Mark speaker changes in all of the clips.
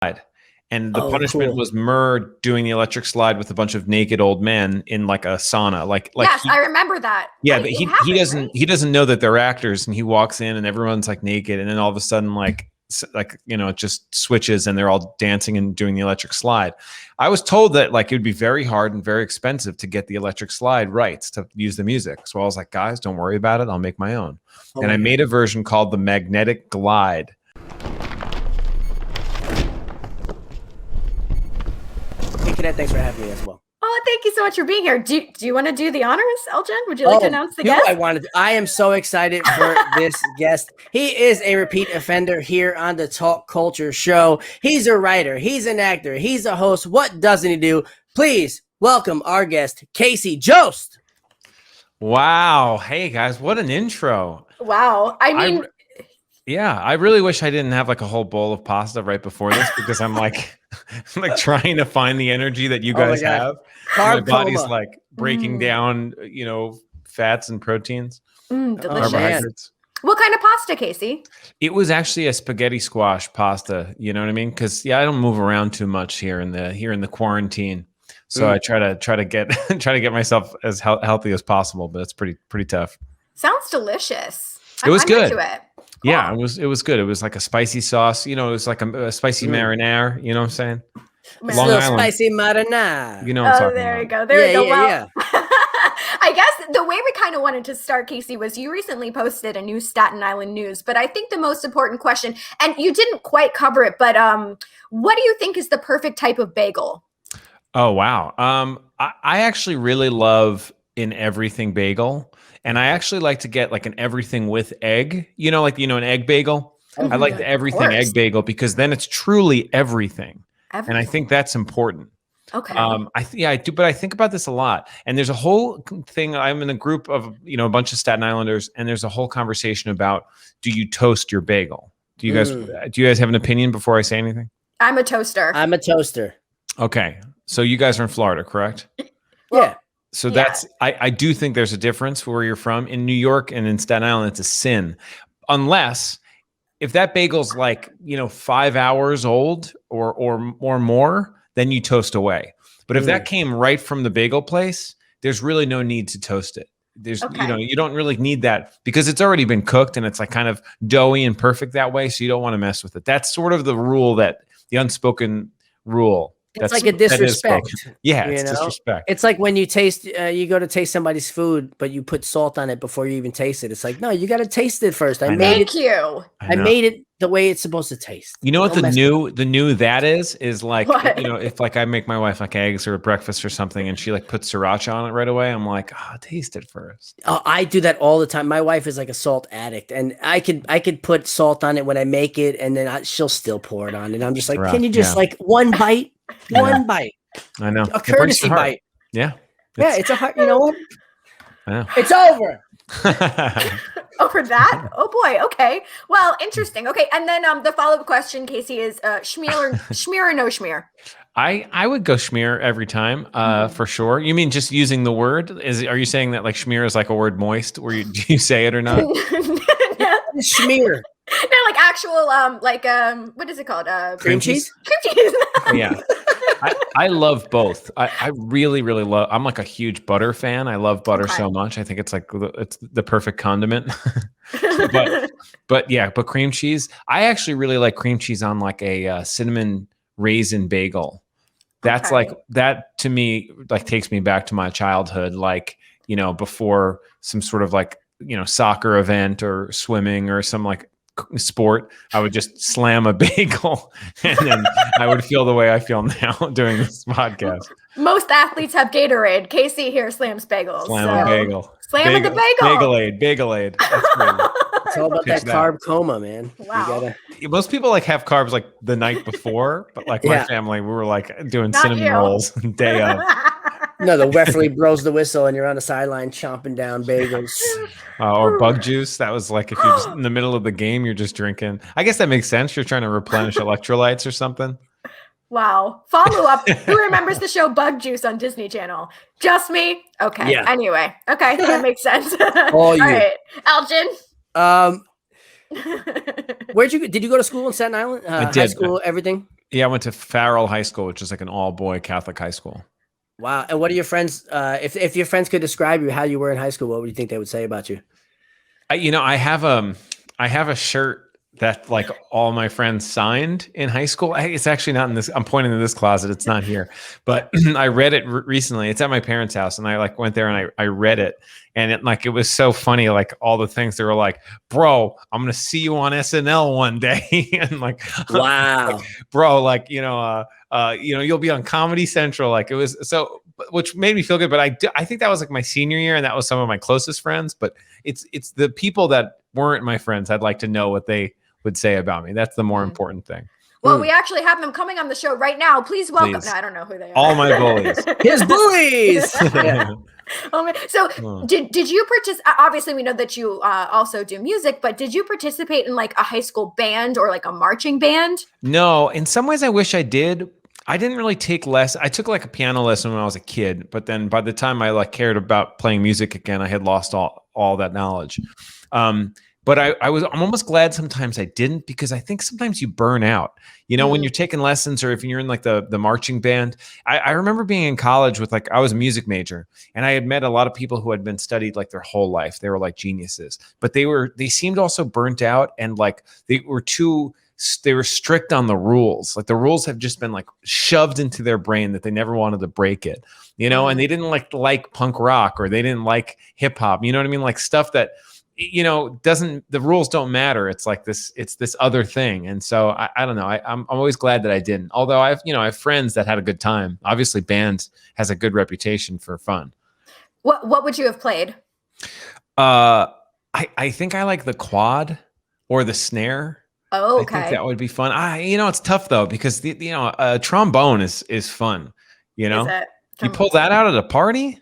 Speaker 1: And the punishment was Murr doing the electric slide with a bunch of naked old men in like a sauna.
Speaker 2: Yes, I remember that.
Speaker 1: Yeah, but he doesn't know that they're actors, and he walks in and everyone's like naked, and then all of a sudden it just switches and they're all dancing and doing the electric slide. I was told that like it would be very hard and very expensive to get the electric slide rights to use the music. So I was like, guys, don't worry about it. I'll make my own. And I made a version called the Magnetic Glide.
Speaker 3: Hey, Cadet, thanks for having me as well.
Speaker 2: Oh, thank you so much for being here. Do you want to do the honors, Elgin? Would you like to announce the guest?
Speaker 3: I am so excited for this guest. He is a repeat offender here on the Talkulture show. He's a writer. He's an actor. He's a host. What doesn't he do? Please welcome our guest, Casey Jost.
Speaker 1: Wow. Hey, guys, what an intro.
Speaker 2: Wow.
Speaker 1: I really wish I didn't have like a whole bowl of pasta right before this, because I'm like trying to find the energy that you guys have. My body's like breaking down, fats and proteins.
Speaker 2: Delicious.
Speaker 1: Carbohydrates.
Speaker 2: What kind of pasta, Casey?
Speaker 1: It was actually a spaghetti squash pasta. You know what I mean? Because I don't move around too much here in the quarantine. So I try to get myself as healthy as possible, but it's pretty tough.
Speaker 2: Sounds delicious.
Speaker 1: It was good.
Speaker 2: Into it.
Speaker 1: Cool. Yeah, it was good. It was like a spicy sauce. It was like a spicy marinara. You know what I'm saying?
Speaker 3: Long Island. Spicy marinara.
Speaker 1: You know what I'm talking
Speaker 2: there
Speaker 1: about.
Speaker 2: You go. There we go. Yeah. I guess the way we kind of wanted to start, Casey, was you recently posted a new Staten Island news, but I think the most important question, and you didn't quite cover it, but what do you think is the perfect type of bagel?
Speaker 1: Oh, wow. I actually really love an everything bagel. And I actually like to get like an everything with egg, an egg bagel. I like the everything egg bagel because then it's truly everything. And I think that's important.
Speaker 2: Okay.
Speaker 1: I do, but I think about this a lot. And there's a whole thing. I'm in a group of, a bunch of Staten Islanders, and there's a whole conversation about, do you toast your bagel? Do you guys have an opinion before I say anything?
Speaker 2: I'm a toaster.
Speaker 1: Okay. So you guys are in Florida, correct?
Speaker 3: Yeah.
Speaker 1: So that's, I do think there's a difference where you're from. In New York and in Staten Island, it's a sin. Unless if that bagel's like, 5 hours old or more, then you toast away. But if that came right from the bagel place, there's really no need to toast it. There's, you don't really need that because it's already been cooked and it's like kind of doughy and perfect that way. So you don't want to mess with it. That's sort of the rule, the unspoken rule.
Speaker 3: It's like a disrespect.
Speaker 1: Yeah, it's disrespect.
Speaker 3: It's like when you go to taste somebody's food, but you put salt on it before you even taste it. It's like, no, you got to taste it first. I made it the way it's supposed to taste.
Speaker 1: You know what the new that is like, if like I make my wife like eggs or breakfast or something and she like puts sriracha on it right away, I'm like, taste it first.
Speaker 3: Oh, I do that all the time. My wife is like a salt addict, and I could put salt on it when I make it, and then she'll still pour it on. And I'm just like, can you just like one bite? One bite.
Speaker 1: I know.
Speaker 3: A courtesy bite.
Speaker 1: Yeah.
Speaker 3: It's a heart. You know what?
Speaker 1: I know.
Speaker 3: It's over.
Speaker 2: Over that? Oh boy. Okay. Well, interesting. Okay. And then the follow-up question, Casey, is schmear or no schmear?
Speaker 1: I would go schmear every time, for sure. You mean just using the word? Are you saying that like schmear is like a word moist? Do you say it or not?
Speaker 3: Schmear.
Speaker 2: No, like actual, what is it called?
Speaker 3: Cream cheese?
Speaker 2: Cream cheese.
Speaker 1: Yeah. I love both. I really, really love, I'm like a huge butter fan. I love butter so much. I think it's like, it's the perfect condiment. but cream cheese, I actually really like cream cheese on like a cinnamon raisin bagel. That's like, that to me, like takes me back to my childhood. Like, before some sort of like, soccer event or swimming or some like sport, I would just slam a bagel and then I would feel the way I feel now doing this podcast.
Speaker 2: Most athletes have Gatorade. Casey here slams bagels.
Speaker 1: Slam a bagel.
Speaker 2: Slam the bagel.
Speaker 1: Bagelade. That's great.
Speaker 3: It's all about that carb coma, man.
Speaker 2: Wow.
Speaker 1: Most people like have carbs like the night before, but like my family, we were like doing cinnamon rolls day of.
Speaker 3: No, the referee blows the whistle and you're on the sideline chomping down bagels.
Speaker 1: Or bug juice. That was like if you're just in the middle of the game, you're just drinking. I guess that makes sense. You're trying to replenish electrolytes or something.
Speaker 2: Wow. Follow up. Who remembers the show Bug Juice on Disney Channel? Just me? Okay. Yeah. Anyway. Okay. That makes sense. All right. Elgin?
Speaker 3: Did you go to school in Staten Island?
Speaker 1: I did.
Speaker 3: High school, everything?
Speaker 1: Yeah, I went to Farrell High School, which is like an all-boy Catholic high school.
Speaker 3: Wow. And what are your friends? If your friends could describe you how you were in high school, what would you think they would say about you?
Speaker 1: I have a shirt that like all my friends signed in high school. It's actually not in this. I'm pointing to this closet. It's not here, but I read it recently. It's at my parents' house, and I like went there and I read it, and it was so funny. Like all the things they were like, "Bro, I'm gonna see you on SNL one day," and like,
Speaker 3: wow,
Speaker 1: like, bro, like you'll be on Comedy Central. Like it was so, which made me feel good. But I think that was like my senior year, and that was some of my closest friends. But it's the people that weren't my friends. I'd like to know what they would say about me. That's the more important thing.
Speaker 2: Well, we actually have them coming on the show right now. Please welcome. No, I don't know who they are.
Speaker 1: All my bullies.
Speaker 3: His bullies. Yeah.
Speaker 2: So did you participate? Obviously, we know that you also do music, but did you participate in like a high school band or like a marching band?
Speaker 1: No, in some ways I wish I did. I didn't really take lessons. I took like a piano lesson when I was a kid, but then by the time I like cared about playing music again, I had lost all that knowledge. But I'm almost glad sometimes I didn't, because I think sometimes you burn out, when you're taking lessons, or if you're in like the marching band. I remember being in college with I was a music major, and I had met a lot of people who had been studied like their whole life. They were like geniuses, but they seemed also burnt out, and like they were strict on the rules. Like the rules have just been like shoved into their brain that they never wanted to break it, and they didn't like punk rock, or they didn't like hip hop. You know what I mean? Like stuff that, the rules don't matter. It's like this other thing. And so I don't know. I'm always glad that I didn't, although I have friends that had a good time. Obviously band has a good reputation for fun.
Speaker 2: What would you have played?
Speaker 1: I think I like the quad or the snare.
Speaker 2: Oh, okay.
Speaker 1: I think that would be fun. It's tough though, because a trombone is fun. You pull that out at a party.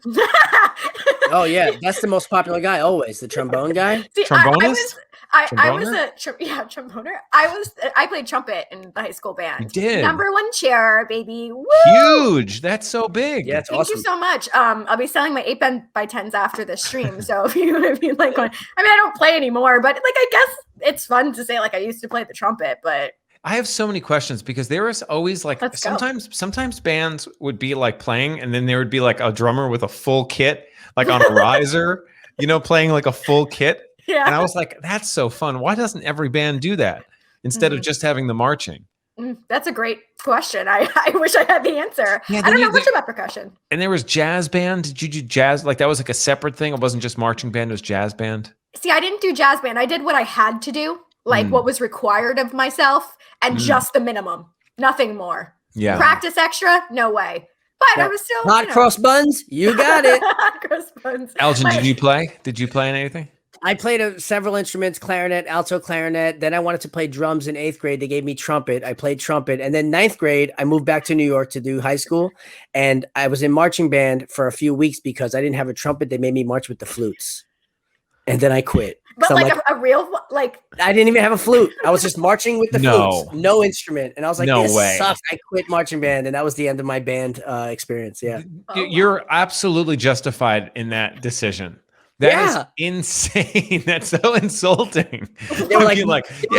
Speaker 3: Oh yeah, that's the most popular guy always, the trombone guy.
Speaker 2: See,
Speaker 1: Trombonist?
Speaker 2: I was a tromboner. I played trumpet in the high school band.
Speaker 1: You did.
Speaker 2: Number one chair, baby. Woo!
Speaker 1: Huge. That's so big.
Speaker 3: Yeah, it's
Speaker 2: Thank
Speaker 3: awesome.
Speaker 2: you so much. I'll be selling my 8x10s after this stream. So if you like one, I don't play anymore, but I guess it's fun to say I used to play the trumpet, but
Speaker 1: I have so many questions, because there was always sometimes bands would be like playing, and then there would be like a drummer with a full kit, like on a riser, playing like a full kit.
Speaker 2: Yeah.
Speaker 1: And I was like, that's so fun. Why doesn't every band do that instead of just having the marching?
Speaker 2: That's a great question. I wish I had the answer.
Speaker 1: Yeah,
Speaker 2: I don't know much about percussion.
Speaker 1: And there was jazz band. Did you do jazz? Like that was like a separate thing. It wasn't just marching band. It was jazz band.
Speaker 2: See, I didn't do jazz band. I did what I had to do, what was required of myself, and just the minimum, nothing more.
Speaker 1: Yeah.
Speaker 2: Practice extra? No way. But I was still
Speaker 3: hot cross buns. You got it.
Speaker 2: Hot cross buns.
Speaker 1: Elgin, did you play? Did you play in anything?
Speaker 3: I played several instruments: clarinet, alto clarinet. Then I wanted to play drums in 8th grade. They gave me trumpet. I played trumpet. And then 9th grade, I moved back to New York to do high school. And I was in marching band for a few weeks because I didn't have a trumpet. They made me march with the flutes. And then I quit.
Speaker 2: But a real,
Speaker 3: I didn't even have a flute. I was just marching with the flutes. No instrument. And I was like,
Speaker 1: no
Speaker 3: this
Speaker 1: way.
Speaker 3: sucks. I quit marching band. And that was the end of my band experience. Yeah.
Speaker 1: You're absolutely justified in that decision. That is insane. That's so insulting.
Speaker 3: They were like,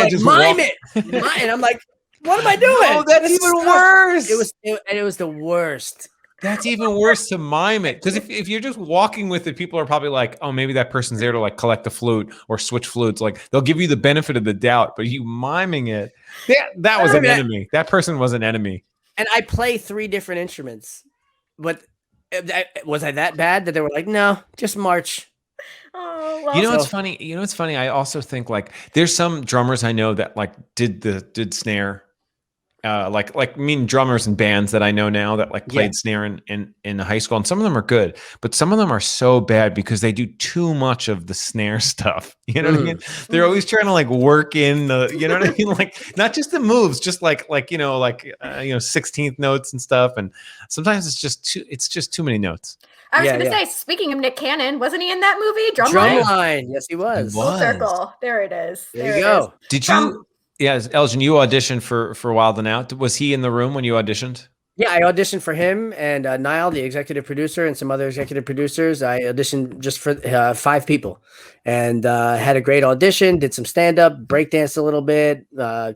Speaker 1: just
Speaker 3: mime it. And I'm like, what am I doing?
Speaker 1: Oh, that's even worse.
Speaker 3: It was the worst.
Speaker 1: That's even worse to mime it. Because if you're just walking with it, people are probably like, oh, maybe that person's there to collect the flute or switch flutes. They'll give you the benefit of the doubt, but you miming it, that was an enemy. That person was an enemy.
Speaker 3: And I play 3 different instruments. But was I that bad that they were like, no, just march?
Speaker 2: Oh, well,
Speaker 1: what's funny? It's funny. I also think there's some drummers I know that did snare, drummers and bands that I know now that played snare in high school, and some of them are good, but some of them are so bad because they do too much of the snare stuff. You know what I mean? They're always trying to work in the, you know what I mean? Not just the moves, just 16th notes and stuff. And sometimes it's just too many notes.
Speaker 2: I was going to say, speaking of Nick Cannon, wasn't he in that movie? Drumline?
Speaker 3: Yes, he was.
Speaker 2: Full circle. There it is.
Speaker 3: There you go.
Speaker 1: Did you? Yeah, Elgin, you auditioned for Wild 'N Out. Was he in the room when you auditioned?
Speaker 3: Yeah, I auditioned for him and Niall, the executive producer, and some other executive producers. I auditioned just for 5 people, and had a great audition. Did some stand up, breakdanced a little bit,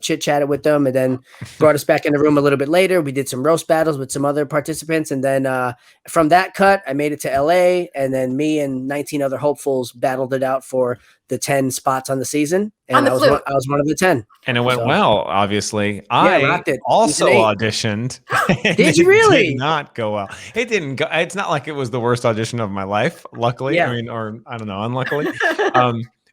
Speaker 3: chit chatted with them, and then brought us back in the room a little bit later. We did some roast battles with some other participants, and then from that cut, I made it to LA, and then me and 19 other hopefuls battled it out for the 10 spots on the season, and I was one of the 10.
Speaker 1: And it went well, obviously.
Speaker 3: Rocked it.
Speaker 1: Also auditioned.
Speaker 3: Did you really?
Speaker 1: Did not go well. It didn't go. It's not like it was the worst audition of my life, luckily.
Speaker 3: Yeah.
Speaker 1: I mean, or I don't know, unluckily.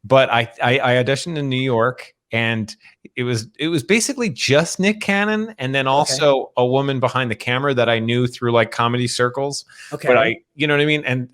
Speaker 1: But I auditioned in New York, and it was basically just Nick Cannon, and then also a woman behind the camera that I knew through like comedy circles.
Speaker 3: Okay.
Speaker 1: But you know what I mean? And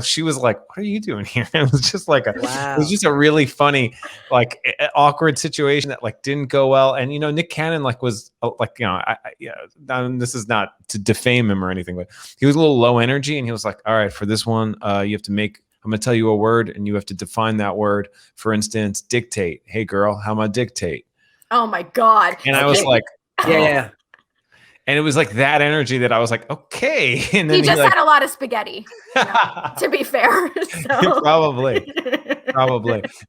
Speaker 1: she was like, "What are you doing here?" It was just like it was just a really funny, like awkward situation that like didn't go well. And Nick Cannon was like, this is not to defame him or anything, but he was a little low energy, and he was like, "All right, for this one, you have to make. I'm gonna tell you a word, and you have to define that word. For instance, dictate. Hey, girl, how am I dictate?"
Speaker 2: Oh my God!
Speaker 1: And I was like,
Speaker 3: yeah.
Speaker 1: And it was like that energy that I was like, okay. And then
Speaker 2: he just had a lot of spaghetti, to be fair. So.
Speaker 1: Probably.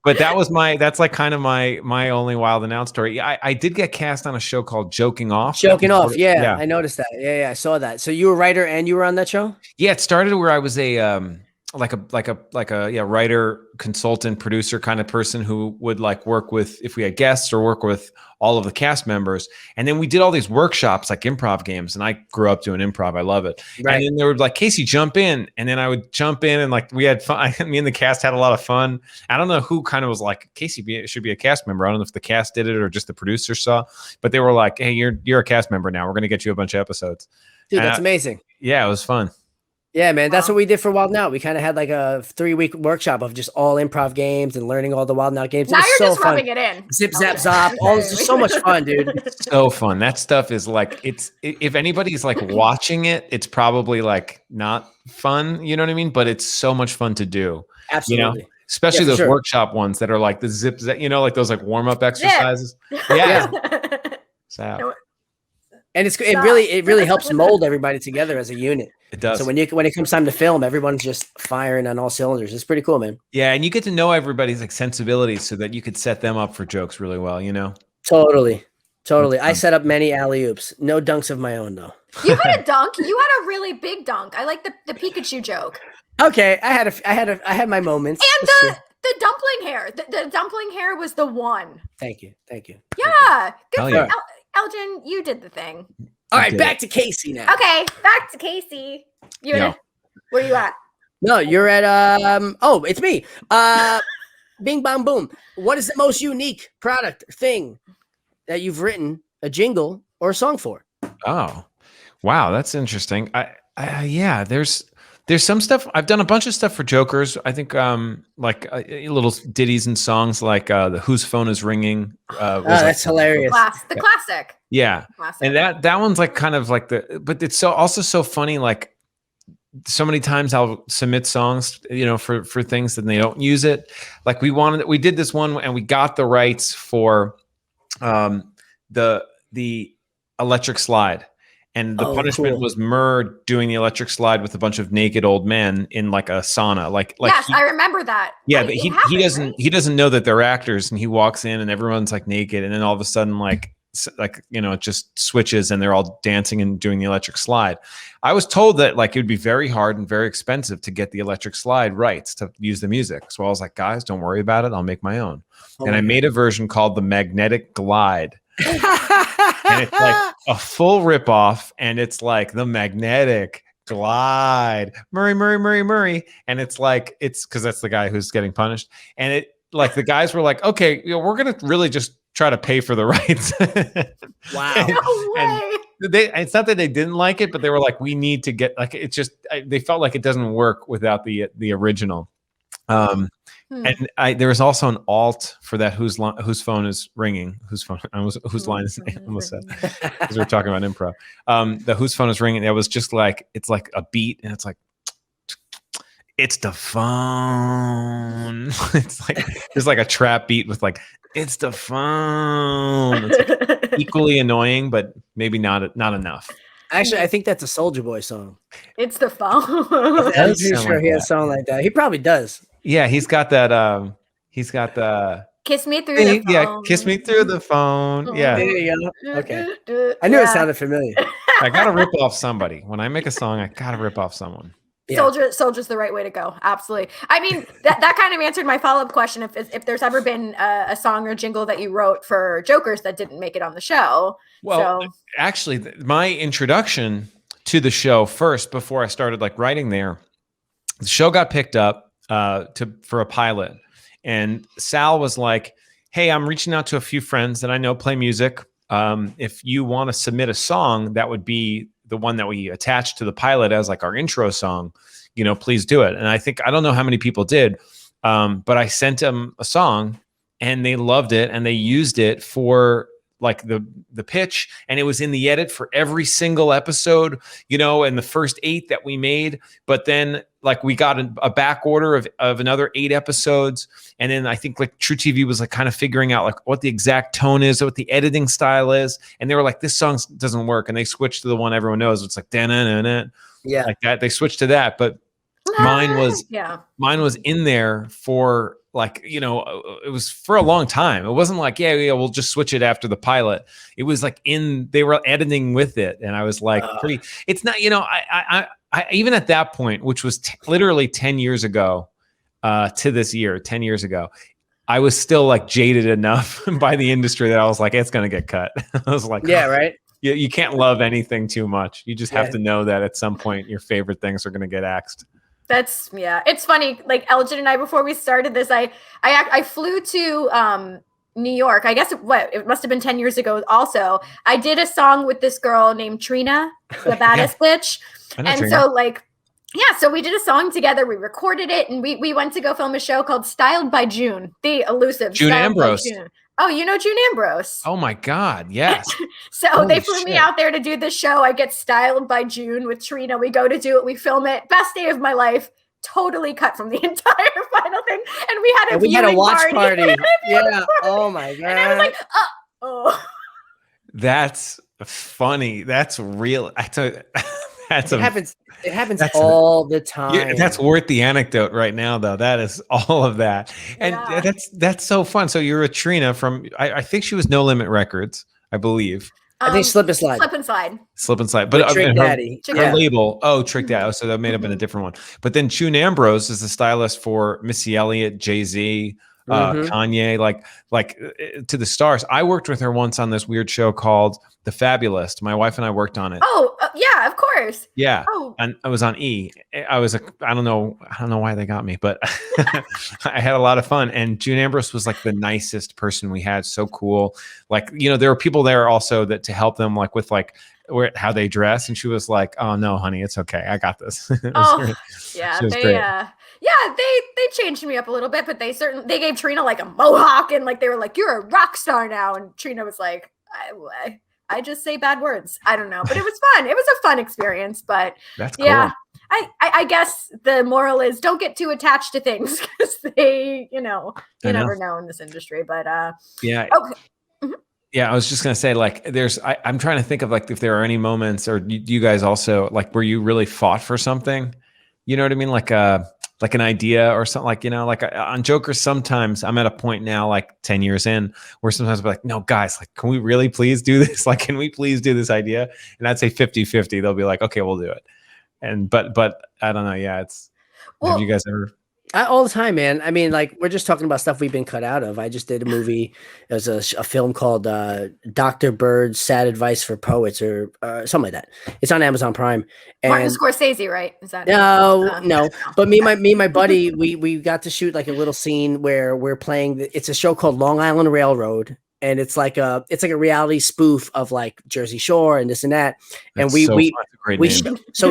Speaker 1: But that's like kind of my only wild and out story. I did get cast on a show called Joking Off.
Speaker 3: Yeah. I noticed that. Yeah, I saw that. So you were a writer and you were on that show?
Speaker 1: Yeah, it started where I was a like a writer, consultant, producer kind of person who would like work with, if we had guests, or work with all of the cast members. And then we did all these workshops, like improv games. And I grew up doing improv. I love it. Right. And then they would like, Casey, jump in. And then I would jump in, and like we had fun. Me and the cast had a lot of fun. I don't know who kind of was like, Casey should be a cast member. I don't know if the cast did it or just the producer saw, but they were like, hey, you're a cast member now. We're going to get you a bunch of episodes.
Speaker 3: Dude, that's amazing.
Speaker 1: Yeah, it was fun.
Speaker 3: Yeah, man, that's what we did for Wild 'N Out. We kind of had like a 3-week workshop of just all improv games and learning all the Wild 'N Out games.
Speaker 2: Now you're
Speaker 3: so
Speaker 2: just rubbing it in.
Speaker 3: Zip, zap, zop. All this is so much fun, dude.
Speaker 1: So fun. That stuff is like, if anybody's like watching it, it's probably like not fun. You know what I mean? But it's so much fun to do.
Speaker 3: Absolutely.
Speaker 1: Especially those workshop ones that are like the zip, like those like warm up exercises. Yeah. So.
Speaker 3: And it really helps mold everybody together as a unit.
Speaker 1: It does.
Speaker 3: So when it comes time to film, everyone's just firing on all cylinders. It's pretty cool, man.
Speaker 1: Yeah, and you get to know everybody's like sensibilities so that you could set them up for jokes really well,
Speaker 3: Totally. I set up many alley-oops. No dunks of my own though.
Speaker 2: You had a dunk. You had a really big dunk. I like the Pikachu joke.
Speaker 3: Okay, I had my moments.
Speaker 2: And the dumpling hair. The dumpling hair was the one.
Speaker 3: Thank you.
Speaker 2: Yeah. Good for you. Elgin, you did the thing.
Speaker 3: All right, back to Casey now.
Speaker 2: Okay, back to Casey. Where are you at?
Speaker 3: No, you're at it's me. Bing bong boom. What is the most unique product thing that you've written a jingle or a song for?
Speaker 1: Oh, wow, that's interesting. There's some stuff. I've done a bunch of stuff for Jokers. I think like little ditties and songs like the Whose Phone Is Ringing.
Speaker 3: That's hilarious.
Speaker 2: The classic.
Speaker 1: Yeah.
Speaker 2: Classic.
Speaker 1: And that one's like kind of like but it's also so funny. Like so many times I'll submit songs, for things and they don't use it. Like we did this one and we got the rights for the electric slide. And the punishment was Murr doing the electric slide with a bunch of naked old men in like a sauna.
Speaker 2: Yes, I remember that.
Speaker 1: Yeah, but he doesn't know that they're actors, and he walks in and everyone's like naked, and then all of a sudden it just switches and they're all dancing and doing the electric slide. I was told that like it would be very hard and very expensive to get the electric slide rights to use the music. So I was like, guys, don't worry about it. I'll make my own. And I made a version called the Magnetic Glide. And it's like a full ripoff, and it's like the Magnetic Glide, Murray. And it's like, it's because that's the guy who's getting punished. And it like the guys were like, okay, we're going to really just try to pay for the rights.
Speaker 3: Wow.
Speaker 2: No way.
Speaker 1: It's not that they didn't like it, but they were like, we need to get like, it's just, they felt like it doesn't work without the original. And there was also an alt for that whose phone is ringing, whose line is almost said, because we're talking about improv. The whose phone is ringing, that was just like, it's like a beat, and it's like, it's the phone. It's like there's like a trap beat with like, it's the phone. It's like equally annoying, but maybe not enough.
Speaker 3: Actually, I think that's a Soulja Boy song.
Speaker 2: It's the phone.
Speaker 3: I'm pretty sure he has a song like that. He probably does.
Speaker 1: Yeah, he's got that. He's got the
Speaker 2: Kiss me through the phone.
Speaker 1: Yeah, kiss me through the phone. Yeah,
Speaker 3: There you go. Okay. I knew it sounded familiar.
Speaker 1: I gotta rip off somebody. When I make a song, I gotta rip off someone.
Speaker 3: Yeah.
Speaker 2: Soldier's the right way to go. Absolutely. I mean, that kind of answered my follow-up question. If there's ever been a song or jingle that you wrote for Jokers that didn't make it on the show.
Speaker 1: Well, actually, my introduction to the show first, before I started like writing there, the show got picked up for a pilot, and Sal was like, "Hey, I'm reaching out to a few friends that I know play music. If you want to submit a song, that would be the one that we attached to the pilot as like our intro song, please do it." And I don't know how many people did, but I sent them a song and they loved it and they used it for like the pitch, and it was in the edit for every single episode, and the first 8 that we made. But then like we got a back order of another 8 episodes. And then I think like True TV was like kind of figuring out like what the exact tone is, what the editing style is. And they were like, this song doesn't work. And they switched to the one everyone knows. It's like, da-na-na-na, like that. They switched to that. But mine was in there for like, it was for a long time. It wasn't like, yeah, we'll just switch it after the pilot. It was like they were editing with it. And I was like, it's not, I even at that point, which was literally 10 years ago, to this year, 10 years ago, I was still like jaded enough by the industry that I was like, it's going to get cut. I was like,
Speaker 3: yeah, right.
Speaker 1: You can't love anything too much. You just have to know that at some point your favorite things are going to get axed.
Speaker 2: It's funny. Like Elgin and I, before we started this, I flew to New York. I guess it must have been 10 years ago. Also, I did a song with this girl named Trina, the baddest bitch. And Trina. So like, so we did a song together. We recorded it, and we went to go film a show called Styled by June, the elusive
Speaker 1: June Ambrose.
Speaker 2: June. Oh, you know June Ambrose.
Speaker 1: Oh my God, yes.
Speaker 2: So holy they flew me out there to do the show. I get styled by June with Trina. We go to do it. We film it. Best day of my life. Totally cut from the entire final thing. And we had a
Speaker 3: watch party. Yeah. Oh my God.
Speaker 2: And I was like, oh.
Speaker 3: That's
Speaker 1: funny. That's real.
Speaker 3: It happens all the time.
Speaker 1: Yeah, that's worth the anecdote right now, though. That is all of that. And that's so fun. So you're a Trina from, I think she was No Limit Records, I believe.
Speaker 3: I think Slip and Slide.
Speaker 1: Slip and Slide. But
Speaker 3: Trick Daddy.
Speaker 1: Her label, Trick Daddy. So that may have been a different one. But then June Ambrose is the stylist for Missy Elliott, Jay-Z, Kanye, like to the stars. I worked with her once on this weird show called The Fabulous. My wife and I worked on it.
Speaker 2: Yeah, of course.
Speaker 1: Yeah. And I was on E. I don't know why they got me, but I had a lot of fun. And June Ambrose was like the nicest person we had. So cool. Like, there were people there also that to help them like with like how they dress. And she was like, oh no, honey, it's okay. I got this.
Speaker 2: They changed me up a little bit, but they gave Trina like a mohawk, and like they were like, you're a rock star now. And Trina was like, I just say bad words. I don't know, but it was fun. It was a fun experience, but
Speaker 1: that's cool.
Speaker 2: I guess the moral is don't get too attached to things because they, you never know in this industry, but
Speaker 1: yeah.
Speaker 2: Okay.
Speaker 1: Yeah, I was just gonna say, like, I'm trying to think of like if there are any moments, or do you guys also like where you really fought for something? You know what I mean? Like an idea or something, like, like on Jokers, sometimes I'm at a point now, like 10 years in, where sometimes I'm like, no, guys, like, can we really please do this? Like, can we please do this idea? And I'd say 50-50. They'll be like, okay, we'll do it. And, but I don't know. Yeah. Have you guys ever?
Speaker 3: All the time, man. I mean, like, we're just talking about stuff we've been cut out of. I just did a movie. It was a film called Dr. Bird's Sad Advice for Poets, or something like that. It's on Amazon Prime. And
Speaker 2: Martin Scorsese, right? Is that
Speaker 3: no. But me and my buddy, we got to shoot like a little scene where we're playing. It's a show called Long Island Railroad, and it's like a reality spoof of like Jersey Shore and this and that. And we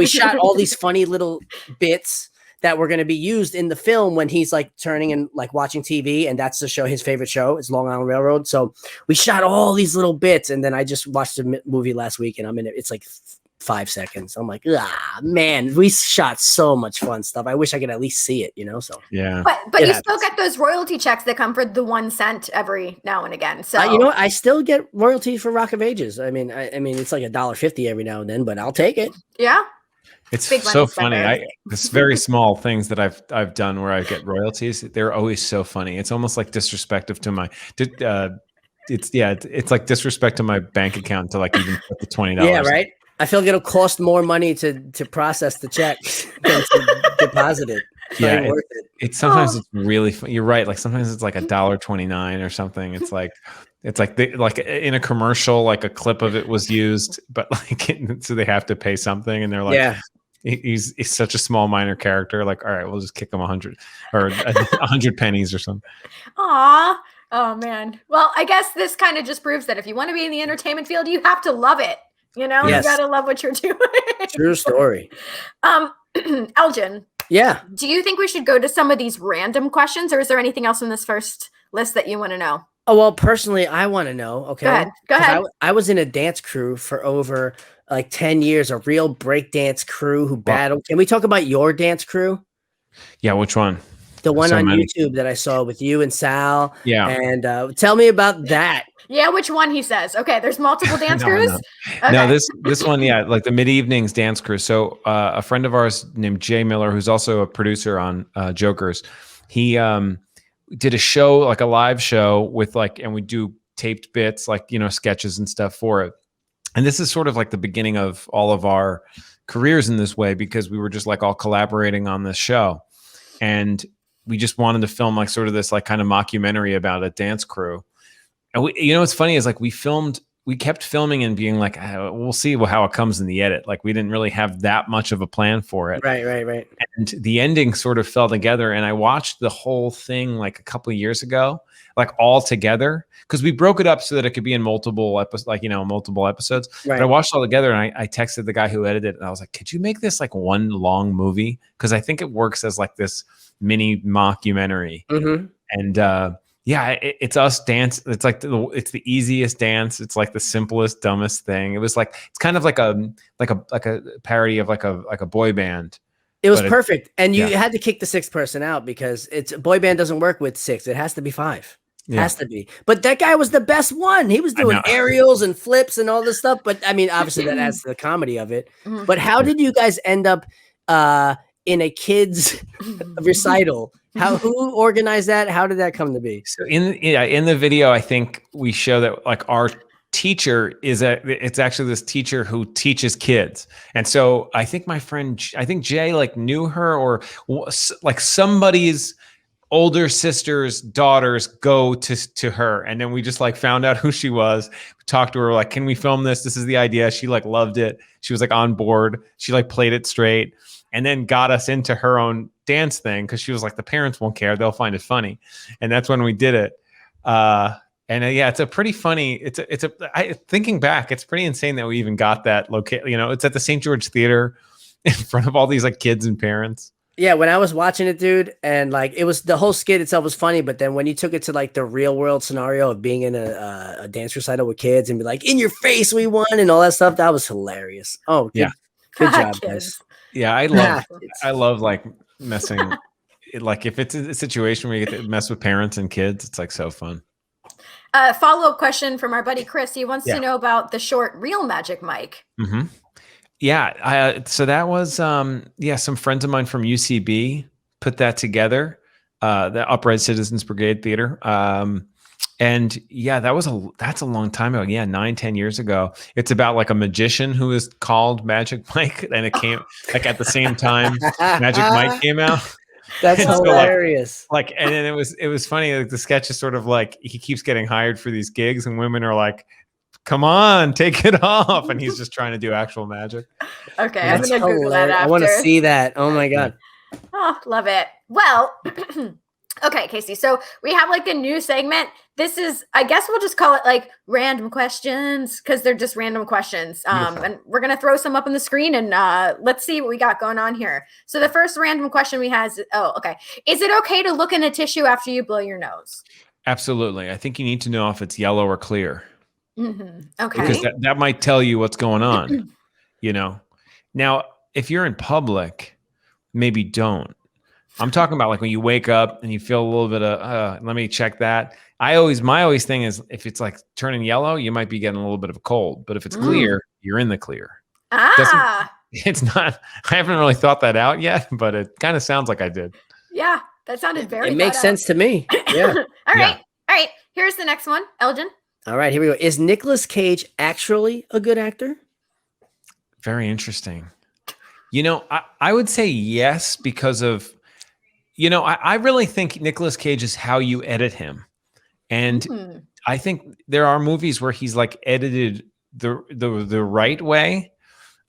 Speaker 3: shot all these funny little bits that were going to be used in the film when he's like turning and like watching TV, and that's the show. His favorite show is Long Island Railroad. So we shot all these little bits, and then I just watched the movie last week, and I'm in it. It's like 5 seconds. I'm like, man, we shot so much fun stuff. I wish I could at least see it, so.
Speaker 1: Yeah.
Speaker 2: But you still get those royalty checks that come for the 1 cent every now and again. So
Speaker 3: you know what? I still get royalties for Rock of Ages. I mean, it's like $1.50 every now and then, but I'll take it.
Speaker 2: Yeah.
Speaker 1: It's so funny. It's very small things that I've done where I get royalties. They're always so funny. It's almost like disrespectful to my it's like disrespect to my bank account to like even put the $20.
Speaker 3: Yeah, right. I feel like it'll cost more money to process the check than to deposit it.
Speaker 1: Yeah, it's sometimes it's really fun. You're right. Like sometimes it's like $1.29 or something. It's like like in a commercial, like a clip of it was used, but like so they have to pay something, and they're like,
Speaker 3: yeah.
Speaker 1: He's such a small minor character. Like, all right, we'll just kick him 100 or 100 pennies or something.
Speaker 2: Aw. Oh man. Well, I guess this kind of just proves that if you want to be in the entertainment field, you have to love it.
Speaker 3: Yes.
Speaker 2: You gotta love what you're doing.
Speaker 3: True story.
Speaker 2: Elgin.
Speaker 3: Yeah.
Speaker 2: Do you think we should go to some of these random questions, or is there anything else in this first list that you want to know?
Speaker 3: Oh, well, personally, I want to know. Okay.
Speaker 2: Go ahead.
Speaker 3: I was in a dance crew for over like 10 years, a real breakdance crew who battled. Can we talk about your dance crew?
Speaker 1: Yeah, which one?
Speaker 3: The one on YouTube that I saw with you and Sal.
Speaker 1: Yeah.
Speaker 3: And tell me about that.
Speaker 2: Yeah, which one he says. Okay, there's multiple dance crews?
Speaker 1: No.
Speaker 2: Okay.
Speaker 1: No, this one, yeah, like the mid-evenings dance crew. So a friend of ours named Jay Miller, who's also a producer on Jokers, he did a show, like a live show with and we do taped bits, like, sketches and stuff for it. And this is sort of like the beginning of all of our careers in this way, because we were just like all collaborating on this show. And we just wanted to film like sort of this like kind of mockumentary about a dance crew. And what's funny is like we kept filming and being like, we'll see how it comes in the edit. Like we didn't really have that much of a plan for it.
Speaker 3: Right.
Speaker 1: And the ending sort of fell together. And I watched the whole thing like a couple of years ago, like all together, because we broke it up so that it could be in multiple episodes, multiple episodes.
Speaker 3: Right.
Speaker 1: But I watched it all together, and I texted the guy who edited it, and I was like, could you make this like one long movie? Because I think it works as like this mini mockumentary.
Speaker 3: Mm-hmm.
Speaker 1: And it's us dance. It's like it's the easiest dance. It's like the simplest, dumbest thing. It was like it's kind of like a parody of like a boy band.
Speaker 3: It was perfect, and you had to kick the 6th person out because boy band doesn't work with 6. It has to be 5. Yeah. Has to be. But that guy was the best one. He was doing aerials and flips and all this stuff. But I mean, obviously that adds to the comedy of it. Mm-hmm. But how did you guys end up in a kids recital? Who organized that? How did that come to be?
Speaker 1: So in the video, I think we show that like our teacher it's actually this teacher who teaches kids. And so I think Jay like knew her, or like somebody's older sister's daughters go to her. And then we just like found out who she was. We talked to her, like, can we film this? This is the idea. She like loved it. She was like on board. She like played it straight, and then got us into her own dance thing, because she was like, the parents won't care, they'll find it funny. And that's when we did it. It's a pretty funny, thinking back, it's pretty insane that we even got that location. It's at the St. George Theater in front of all these like kids and parents.
Speaker 3: Yeah, when I was watching it, dude, and like it was, the whole skit itself was funny, but then when you took it to like the real world scenario of being in a dance recital with kids and be like, in your face, we won, and all that stuff, that was hilarious. Oh, good job, guys.
Speaker 1: Yeah, I love like messing. Like if it's a situation where you get to mess with parents and kids, it's like so fun.
Speaker 2: Follow-up question from our buddy Chris. He wants to know about the short Real Magic Mike.
Speaker 1: Mm-hmm. Yeah. So that was, some friends of mine from UCB put that together, the Upright Citizens Brigade Theater. And that's a long time ago. Yeah. 9-10 years ago. It's about like a magician who is called Magic Mike. And it came like at the same time Magic Mike came out.
Speaker 3: That's hilarious.
Speaker 1: So and then it was funny. Like the sketch is sort of like, he keeps getting hired for these gigs and women are like, come on, take it off. And he's just trying to do actual magic.
Speaker 2: Okay, I'm going to Google that after.
Speaker 3: I want to see that. Oh my God.
Speaker 2: Oh, love it. Well, okay, Casey. So we have like a new segment. This is, I guess we'll just call it like random questions, because they're just random questions. And we're going to throw some up on the screen, and let's see what we got going on here. So the first random question we have is, is it okay to look in a tissue after you blow your nose?
Speaker 1: Absolutely. I think you need to know if it's yellow or clear.
Speaker 2: Mm-hmm. Okay.
Speaker 1: Because that might tell you what's going on. you know. Now, if you're in public, maybe don't. I'm talking about like when you wake up and you feel a little bit of, let me check that. My always thing is if it's like turning yellow, you might be getting a little bit of a cold. But if it's clear, you're in the clear. It's not, I haven't really thought that out yet, but it kind of sounds like I did.
Speaker 2: Yeah, that sounded very
Speaker 3: It makes sense to me. Yeah.
Speaker 2: All right. Here's the next one. Elgin.
Speaker 3: All right, here we go. Is Nicolas Cage actually a good actor?
Speaker 1: Very interesting. You know, I would say yes, because of, you know, I really think Nicolas Cage is how you edit him. And I think there are movies where he's like edited the right way.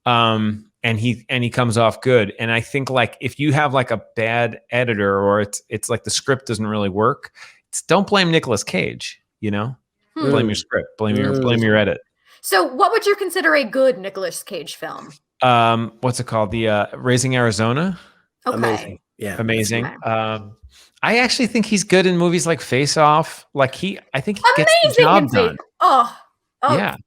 Speaker 1: And he comes off good. And I think like if you have like a bad editor or it's like the script doesn't really work, don't blame Nicolas Cage, you know? Blame your script, blame your edit.
Speaker 2: So what would you consider a good Nicolas Cage film?
Speaker 1: What's it called? The Raising Arizona.
Speaker 2: Okay.
Speaker 3: Amazing. Yeah.
Speaker 1: Amazing. I actually think he's good in movies like Face Off. Like I think he gets the job done.
Speaker 2: Oh,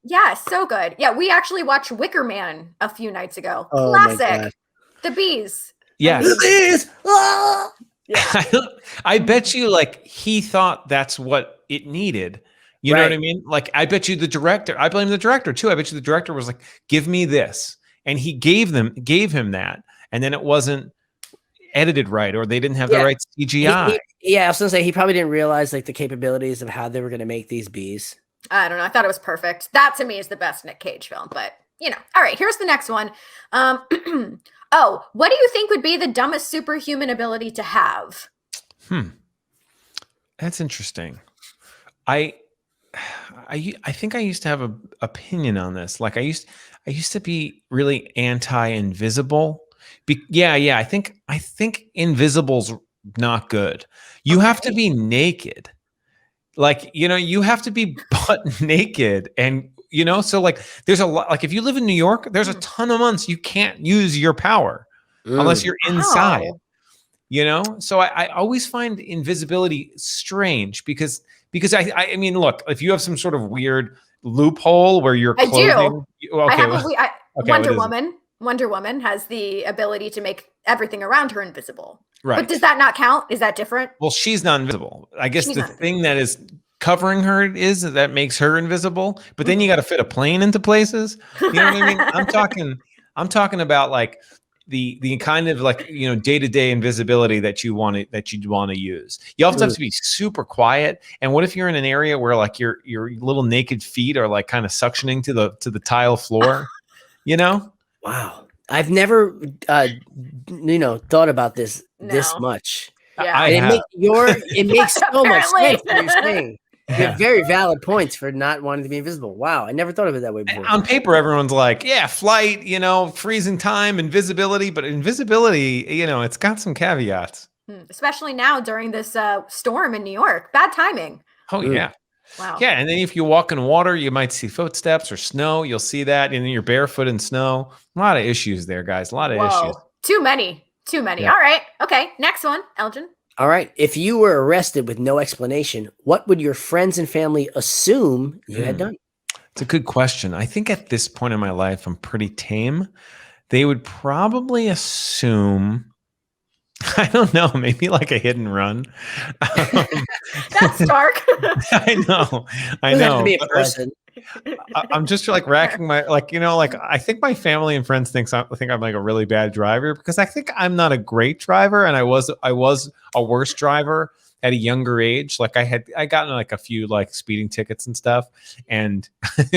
Speaker 2: yeah, so good. Yeah, we actually watched Wicker Man a few nights ago.
Speaker 3: Oh,
Speaker 2: classic. The bees.
Speaker 1: Yes.
Speaker 3: The bees. Ah!
Speaker 1: Yeah. I bet you like he thought that's what it needed. You know what I mean? Like I bet you the director, I blame the director too. I bet you the director was like, give me this. And he gave him that. And then it wasn't edited right, or they didn't have the right CGI.
Speaker 3: I was gonna say he probably didn't realize like the capabilities of how they were gonna make these bees.
Speaker 2: I don't know. I thought it was perfect. That to me is the best Nick Cage film, but you know. All right, here's the next one. What do you think would be the dumbest superhuman ability to have?
Speaker 1: That's interesting. I think I used to have an opinion on this. Like I used to be really anti-invisible. I think invisible's not good. You have to be naked. Like, you know, you have to be butt naked. And, you know, so like there's a lot, like if you live in New York, there's a ton of months you can't use your power unless you're inside, you know? So I always find invisibility strange because I mean, look, if you have some sort of weird loophole where you're clothing.
Speaker 2: Wonder Woman has the ability to make everything around her invisible.
Speaker 1: Right.
Speaker 2: But does that not count? Is that different?
Speaker 1: Well, she's not invisible. I guess the thing that is covering her is that makes her invisible. But then you got to fit a plane into places. You know what I mean? I'm talking about like the kind of like, you know, day-to-day invisibility that you'd want to use. You also have to be super quiet. And what if you're in an area where like your little naked feet are like kind of suctioning to the tile floor? You know?
Speaker 3: Wow. I've never thought about this much.
Speaker 2: Yeah.
Speaker 3: It makes so much sense what you're saying. You have very valid points for not wanting to be invisible. Wow, I never thought of it that way before.
Speaker 1: On paper, everyone's like, yeah, flight, you know, freezing time, invisibility. But invisibility, you know, it's got some caveats.
Speaker 2: Especially now during this storm in New York. Bad timing.
Speaker 1: Oh, yeah.
Speaker 2: Wow.
Speaker 1: Yeah, and then if you walk in water, you might see footsteps or snow. You'll see that, and then you're barefoot in snow. A lot of issues there, guys. A lot of issues.
Speaker 2: Too many. Yeah. All right. Okay. Next one, Elgin.
Speaker 3: All right. If you were arrested with no explanation, what would your friends and family assume you had done?
Speaker 1: It's a good question. I think at this point in my life, I'm pretty tame. They would probably assume, I don't know, maybe like a hit and run.
Speaker 2: That's dark.
Speaker 1: I know.
Speaker 3: To be a person.
Speaker 1: I'm just like racking my, like, you know, like I think my family and friends think I'm like a really bad driver because I think I'm not a great driver, and I was a worse driver at a younger age. Like I gotten like a few like speeding tickets and stuff, and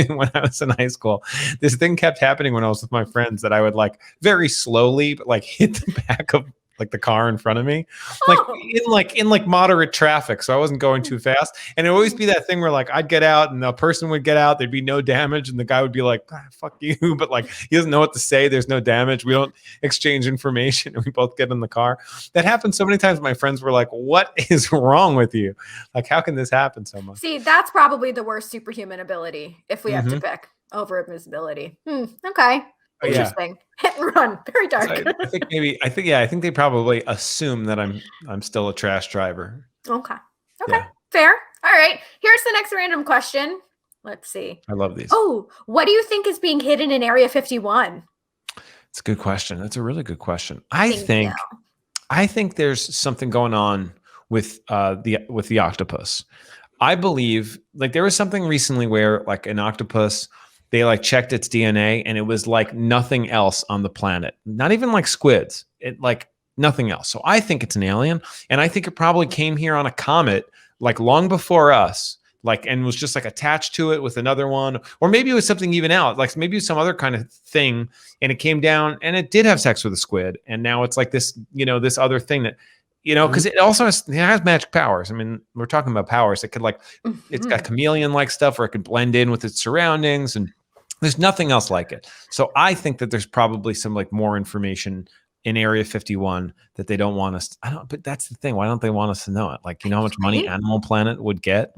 Speaker 1: when I was in high school, this thing kept happening when I was with my friends that I would like very slowly but like hit the back of like the car in front of me, like in moderate traffic. So I wasn't going too fast. And it would always be that thing where like I'd get out and the person would get out, there'd be no damage. And the guy would be like, fuck you. But like, he doesn't know what to say. There's no damage. We don't exchange information. And we both get in the car. That happened so many times. My friends were like, what is wrong with you? Like, how can this happen so much?
Speaker 2: See, that's probably the worst superhuman ability if we have to pick over invisibility. Okay. Interesting. Hit and run. Very dark.
Speaker 1: So I think they probably assume that I'm still a trash driver.
Speaker 2: Okay.
Speaker 1: Yeah.
Speaker 2: Fair. All right. Here's the next random question. Let's see.
Speaker 1: I love these.
Speaker 2: Oh, what do you think is being hidden in Area 51?
Speaker 1: It's a good question. That's a really good question.
Speaker 2: Thank
Speaker 1: I think there's something going on with the octopus. I believe like there was something recently where like an octopus, they like checked its DNA and it was like nothing else on the planet. Not even like squids. It like nothing else. So I think it's an alien, and I think it probably came here on a comet like long before us. Like, and was just like attached to it with another one, or maybe it was something even out, like maybe it was some other kind of thing, and it came down and it did have sex with a squid, and now it's like this, this other thing that, because it also has magic powers. I mean, we're talking about powers. It could like, it's got chameleon-like stuff, or it could blend in with its surroundings, and there's nothing else like it. So I think that there's probably some like more information in Area 51 that they don't want us. But that's the thing. Why don't they want us to know it? Like, you know how much money Animal Planet would get?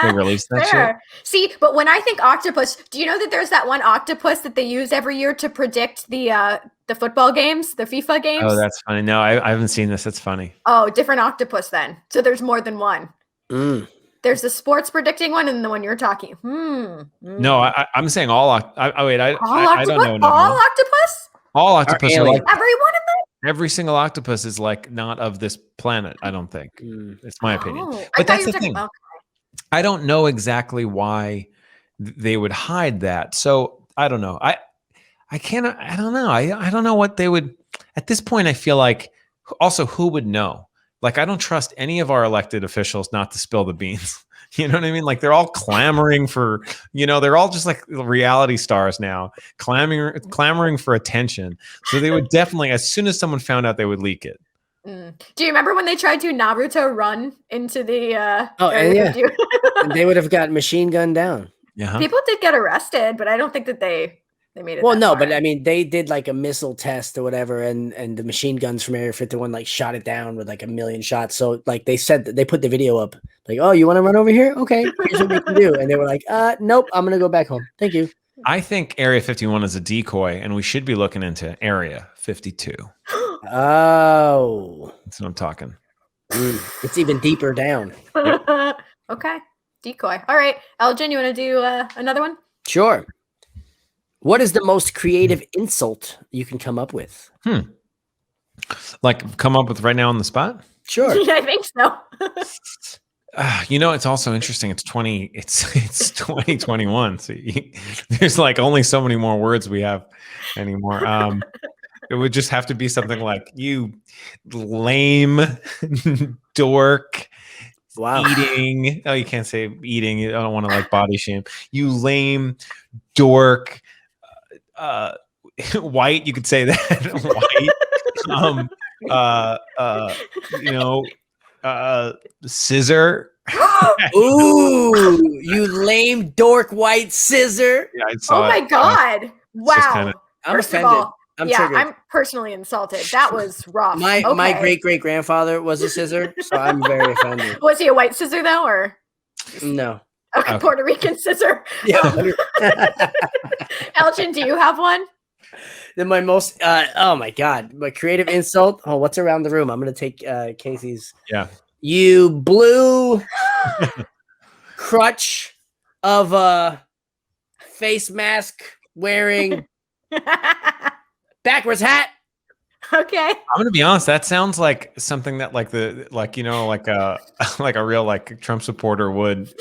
Speaker 1: They released that shit.
Speaker 2: See, but when I think octopus, do you know that there's that one octopus that they use every year to predict the football games, the FIFA games?
Speaker 1: Oh, that's funny. No, I haven't seen this. That's funny.
Speaker 2: Oh, different octopus then. So there's more than one. There's the sports predicting one and the one you're talking.
Speaker 1: No, I'm saying all. I don't know.
Speaker 2: All octopus?
Speaker 1: All octopus are like,
Speaker 2: every one of them?
Speaker 1: every single octopus is like not of this planet. I don't think. It's my opinion. But that's the thing. I don't know exactly why they would hide that. So I don't know. I don't know. I don't know what they would, at this point. I feel like also who would know? Like, I don't trust any of our elected officials not to spill the beans. You know what I mean? Like, they're all clamoring for, they're all just like reality stars now, clamoring for attention. So they would definitely, as soon as someone found out, they would leak it.
Speaker 2: Do you remember when they tried to Naruto run into the
Speaker 3: and they would have got machine gunned down.
Speaker 1: Yeah.
Speaker 2: People did get arrested, but I don't think that they made it.
Speaker 3: Well, no,
Speaker 2: far.
Speaker 3: but I mean, they did like a missile test or whatever, and the machine guns from Area 51 like shot it down with like 1 million shots. So like they said that they put the video up, like, oh, you want to run over here? Okay, here's what we can do. And they were like, nope, I'm gonna go back home. Thank you.
Speaker 1: I think Area 51 is a decoy, and we should be looking into Area 52.
Speaker 3: Oh,
Speaker 1: that's what I'm talking.
Speaker 3: It's even deeper down.
Speaker 2: Yep. Okay, decoy. All right, Elgin, you want to do another one?
Speaker 3: Sure. What is the most creative insult you can come up with?
Speaker 1: Like come up with right now on the spot?
Speaker 3: Sure.
Speaker 2: Yeah, I think so.
Speaker 1: It's also interesting. It's 2021. So there's like only so many more words we have anymore. It would just have to be something like, you lame dork.
Speaker 3: Wow.
Speaker 1: Eating. Oh, you can't say eating. I don't want to like body shame. You lame dork. White. You could say that. White. Scissor.
Speaker 3: Ooh, you lame dork white scissor.
Speaker 1: Yeah, I saw
Speaker 2: oh my god. Wow.
Speaker 3: I'm offended. I'm triggered.
Speaker 2: I'm personally insulted. That was rough.
Speaker 3: My great grandfather was a scissor, so I'm very offended.
Speaker 2: Was he a white scissor though, or
Speaker 3: no?
Speaker 2: Okay, Puerto Rican scissor.
Speaker 3: Yeah.
Speaker 2: Elgin, do you have one?
Speaker 3: Then my most oh my god, my creative insult. Oh, what's around the room? I'm gonna take Casey's.
Speaker 1: Yeah.
Speaker 3: You blue crutch of a face mask wearing backwards hat.
Speaker 2: Okay.
Speaker 1: I'm gonna be honest. That sounds like something that like a real like Trump supporter would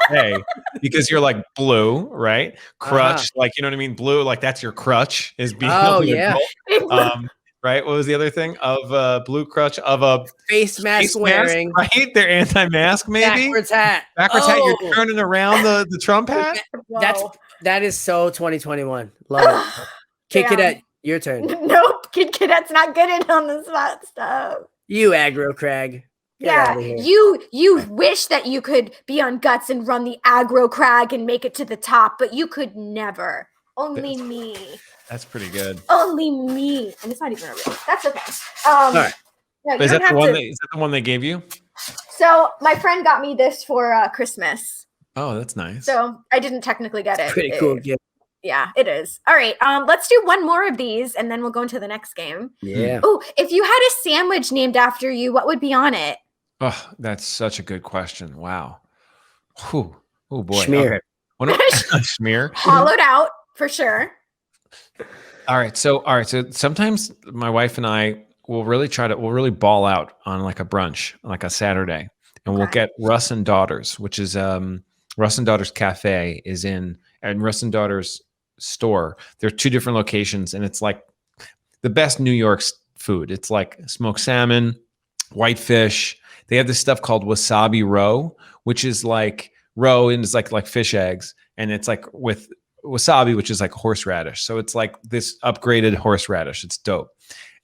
Speaker 1: say, because you're like blue, right? Crutch, like, you know what I mean? Blue, like that's your crutch is being.
Speaker 3: Oh yeah.
Speaker 1: Right. What was the other thing of blue crutch of a
Speaker 3: face mask wearing?
Speaker 1: Right. They're anti-mask, maybe
Speaker 3: backwards hat.
Speaker 1: Backwards hat. You're turning around the Trump hat.
Speaker 3: That is so 2021. Love it. Kid Cadet, your turn.
Speaker 2: Nope, Kid Cadet's not good at on the spot stuff.
Speaker 3: You aggro crag.
Speaker 2: Yeah, you wish that you could be on Guts and run the aggro crag and make it to the top, but you could never. Only me.
Speaker 1: That's pretty good.
Speaker 2: Only me. And it's not even a real. That's okay.
Speaker 1: All right.
Speaker 2: No,
Speaker 1: is that the one they gave you?
Speaker 2: So my friend got me this for Christmas.
Speaker 1: Oh, that's nice.
Speaker 2: So I didn't technically get it.
Speaker 3: Pretty cool gift.
Speaker 2: Yeah, it is. All right. Let's do one more of these and then we'll go into the next game.
Speaker 3: Yeah.
Speaker 2: Oh, if you had a sandwich named after you, what would be on it?
Speaker 1: Oh, that's such a good question. Wow. Oh boy.
Speaker 3: Schmear.
Speaker 1: Okay. Schmear.
Speaker 2: Hollowed out for sure.
Speaker 1: All right. So sometimes my wife and I will really ball out on like a brunch, like a Saturday, and we'll get Russ and Daughters, which is Russ and Daughters Cafe and Russ and Daughters store. There are two different locations, and it's like the best New York food. It's like smoked salmon, whitefish. They have this stuff called wasabi roe, which is like roe and it's like fish eggs, and it's like with wasabi, which is like horseradish. So it's like this upgraded horseradish. It's dope.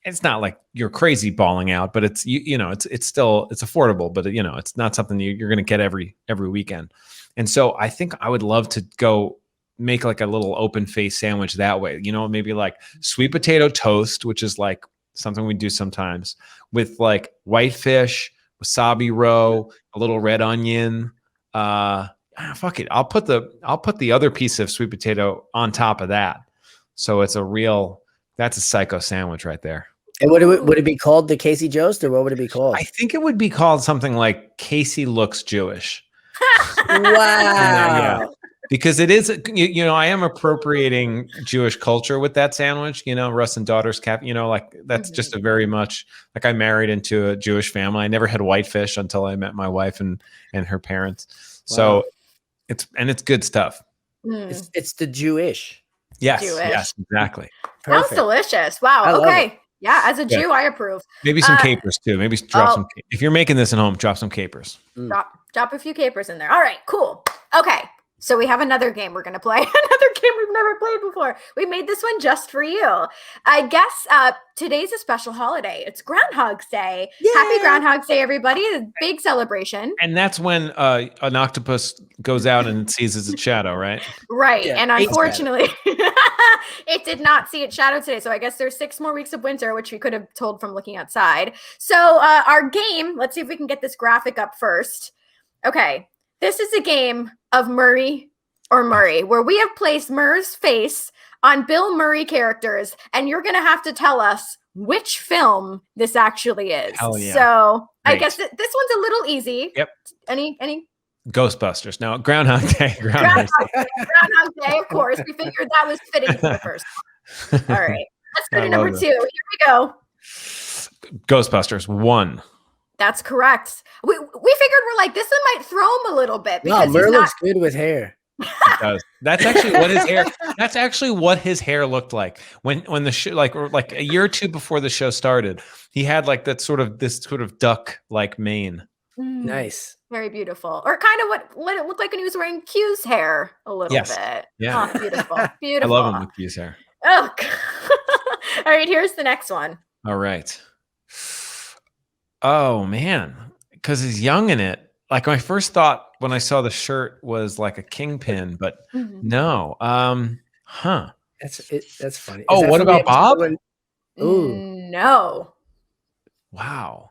Speaker 1: It's not like you're crazy balling out, but it's it's still affordable, but it's not something you're going to get every weekend. And so I think I would love to go make like a little open face sandwich that way. Maybe like sweet potato toast, which is like something we do sometimes, with like whitefish, wasabi roe, a little red onion. Fuck it. I'll put the other piece of sweet potato on top of that. So that's a psycho sandwich right there.
Speaker 3: And would it be called the Casey Jost, or what would it be called?
Speaker 1: I think it would be called something like Casey Looks Jewish.
Speaker 3: Wow.
Speaker 1: Yeah. Because it is, I am appropriating Jewish culture with that sandwich, Russ and Daughters Cafe, like that's just a very much like I married into a Jewish family. I never had whitefish until I met my wife and her parents. So it's good stuff.
Speaker 3: It's the Jewish.
Speaker 1: Yes.
Speaker 2: Jewish.
Speaker 1: Yes, exactly.
Speaker 2: Sounds delicious. Wow. Okay. Yeah. As a Jew, I approve.
Speaker 1: Maybe some capers too. Maybe drop some. If you're making this at home, drop some capers.
Speaker 2: Drop a few capers in there. All right. Cool. Okay. So we have another game we're going to play. Another game we've never played before. We made this one just for you. I guess today's a special holiday. It's Groundhog's Day. Yay! Happy Groundhog's Day, everybody. A big celebration.
Speaker 1: And that's when an octopus goes out and sees its shadow, right?
Speaker 2: Right. Yeah, and unfortunately, it did not see its shadow today. So I guess there's 6 more weeks of winter, which we could have told from looking outside. So our game, let's see if we can get this graphic up first. Okay. This is a game of Murray or Murray, where we have placed Murr's face on Bill Murray characters, and you're going to have to tell us which film this actually is.
Speaker 1: Hell yeah.
Speaker 2: So great. I guess this one's a little easy.
Speaker 1: Yep.
Speaker 2: Any?
Speaker 1: Ghostbusters. No, Groundhog Day.
Speaker 2: Groundhog Day, of course. We figured that was fitting for the first one. All right. Let's go to number 2. Here we go.
Speaker 1: Ghostbusters 1.
Speaker 2: That's correct. We figured we're like, this one might throw him a little bit.
Speaker 3: No, Mur looks good with hair.
Speaker 1: It does. That's actually what his hair. That's actually what his hair looked like when the show, like a year or 2 before the show started. He had like this sort of duck like mane.
Speaker 3: Nice,
Speaker 2: very beautiful. Or kind of what it looked like when he was wearing Q's hair a little bit.
Speaker 1: Yeah,
Speaker 2: oh, beautiful, beautiful.
Speaker 1: I love him with Q's hair.
Speaker 2: Oh, all right. Here's the next one.
Speaker 1: All right. Oh man, because he's young in it. Like my first thought when I saw the shirt was like a kingpin, but no.
Speaker 3: That's funny.
Speaker 1: Oh, what about Bob?
Speaker 3: Ooh,
Speaker 2: no.
Speaker 1: Wow.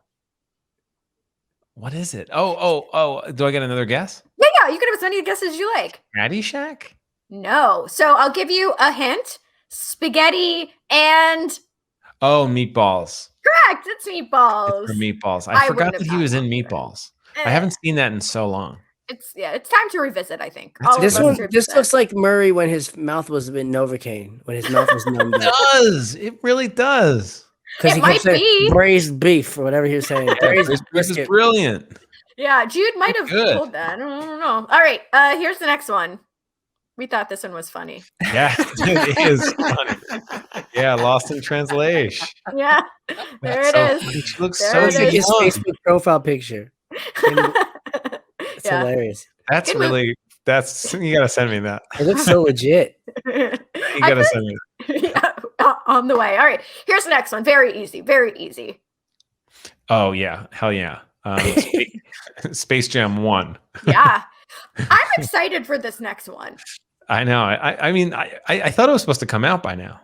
Speaker 1: What is it? Oh. Do I get another guess?
Speaker 2: Yeah. You can have as many guesses as you like.
Speaker 1: Caddyshack?
Speaker 2: No. So I'll give you a hint. Spaghetti and
Speaker 1: meatballs.
Speaker 2: Correct. It's Meatballs.
Speaker 1: It's for Meatballs. I forgot that he was in Meatballs. I haven't seen that in so long.
Speaker 2: It's time to revisit, I think.
Speaker 3: This looks like Murray when his mouth was a bit Novocaine, when his mouth was numbed.
Speaker 1: It does. It really does.
Speaker 3: Because he kept saying braised beef or whatever he was saying.
Speaker 1: This is brilliant.
Speaker 2: Yeah, Jude might have pulled that. I don't know. All right, here's the next one. We thought this one was funny.
Speaker 1: Yeah, it is funny. Yeah, Lost in Translation.
Speaker 2: Yeah, there it is.
Speaker 1: It looks
Speaker 2: there
Speaker 1: so
Speaker 2: it
Speaker 1: good.
Speaker 3: His Facebook profile picture. It's hilarious.
Speaker 1: That's really, you got to send me that.
Speaker 3: It looks so legit.
Speaker 1: You got to send me
Speaker 2: that. On the way. All right, here's the next one. Very easy. Very easy.
Speaker 1: Oh, yeah. Hell yeah. Space Jam 1.
Speaker 2: Yeah. I'm excited for this next one.
Speaker 1: I know. I mean, I thought it was supposed to come out by now.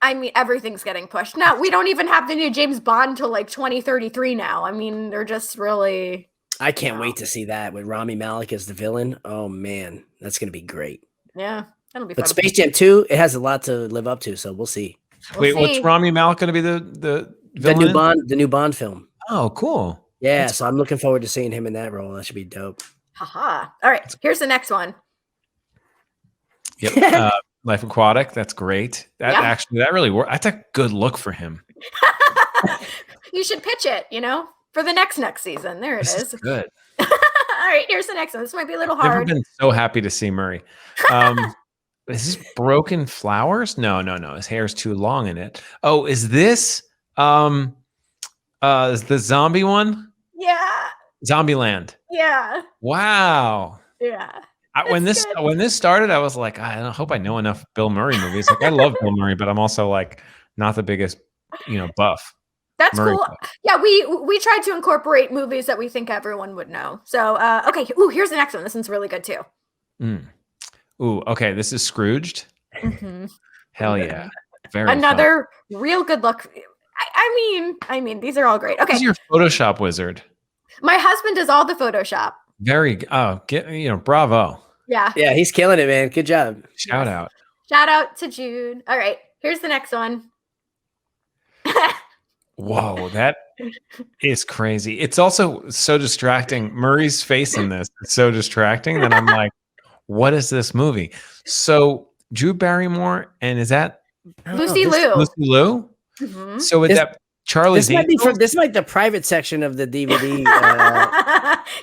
Speaker 2: I mean, everything's getting pushed. Now, we don't even have the new James Bond till like 2033 now. I mean, they're just really...
Speaker 3: I can't wait to see that with Rami Malek as the villain. Oh, man. That's going to be great.
Speaker 2: Yeah, that'll be fun.
Speaker 3: But Space Jam 2, it has a lot to live up to, so we'll see.
Speaker 1: Wait, what's Rami Malek going to be the villain?
Speaker 3: The new Bond film.
Speaker 1: Oh, cool.
Speaker 3: Yeah, so I'm looking forward to seeing him in that role. That should be dope.
Speaker 2: Haha. All right, here's the next one.
Speaker 1: Yep. Life Aquatic. That's great. That really worked. That's a good look for him.
Speaker 2: You should pitch it, for the next season. There it is.
Speaker 1: Good.
Speaker 2: All right, here's the next one. This might be a little hard.
Speaker 1: Never been so happy to see Murray. Is this Broken Flowers? No. His hair's too long in it. Oh, is this is the zombie one?
Speaker 2: Yeah.
Speaker 1: Zombieland.
Speaker 2: Yeah.
Speaker 1: Wow.
Speaker 2: Yeah.
Speaker 1: When this started, I was like, I hope I know enough Bill Murray movies. Like, I love Bill Murray, but I'm also like not the biggest, buff.
Speaker 2: That's
Speaker 1: Murray
Speaker 2: cool.
Speaker 1: buff.
Speaker 2: Yeah, we tried to incorporate movies that we think everyone would know. So, okay. Ooh, here's the next one. This one's really good too.
Speaker 1: Ooh, okay. This is Scrooged.
Speaker 2: Mm-hmm.
Speaker 1: Hell yeah. Very
Speaker 2: Another real good look. I mean, these are all great. Okay.
Speaker 1: Who's your Photoshop wizard?
Speaker 2: My husband does all the Photoshop.
Speaker 1: Bravo.
Speaker 2: Yeah.
Speaker 3: Yeah, he's killing it, man. Good job.
Speaker 1: Shout out.
Speaker 2: Shout out to Jude. All right. Here's the next one.
Speaker 1: Whoa, that is crazy. It's also so distracting. Murray's face in this is so distracting that I'm like, what is this movie? So Drew Barrymore, and is that
Speaker 2: Lucy Liu?
Speaker 1: Lucy Liu?
Speaker 2: Mm-hmm.
Speaker 1: So with that Charlie,
Speaker 3: this might be the private section of the DVD.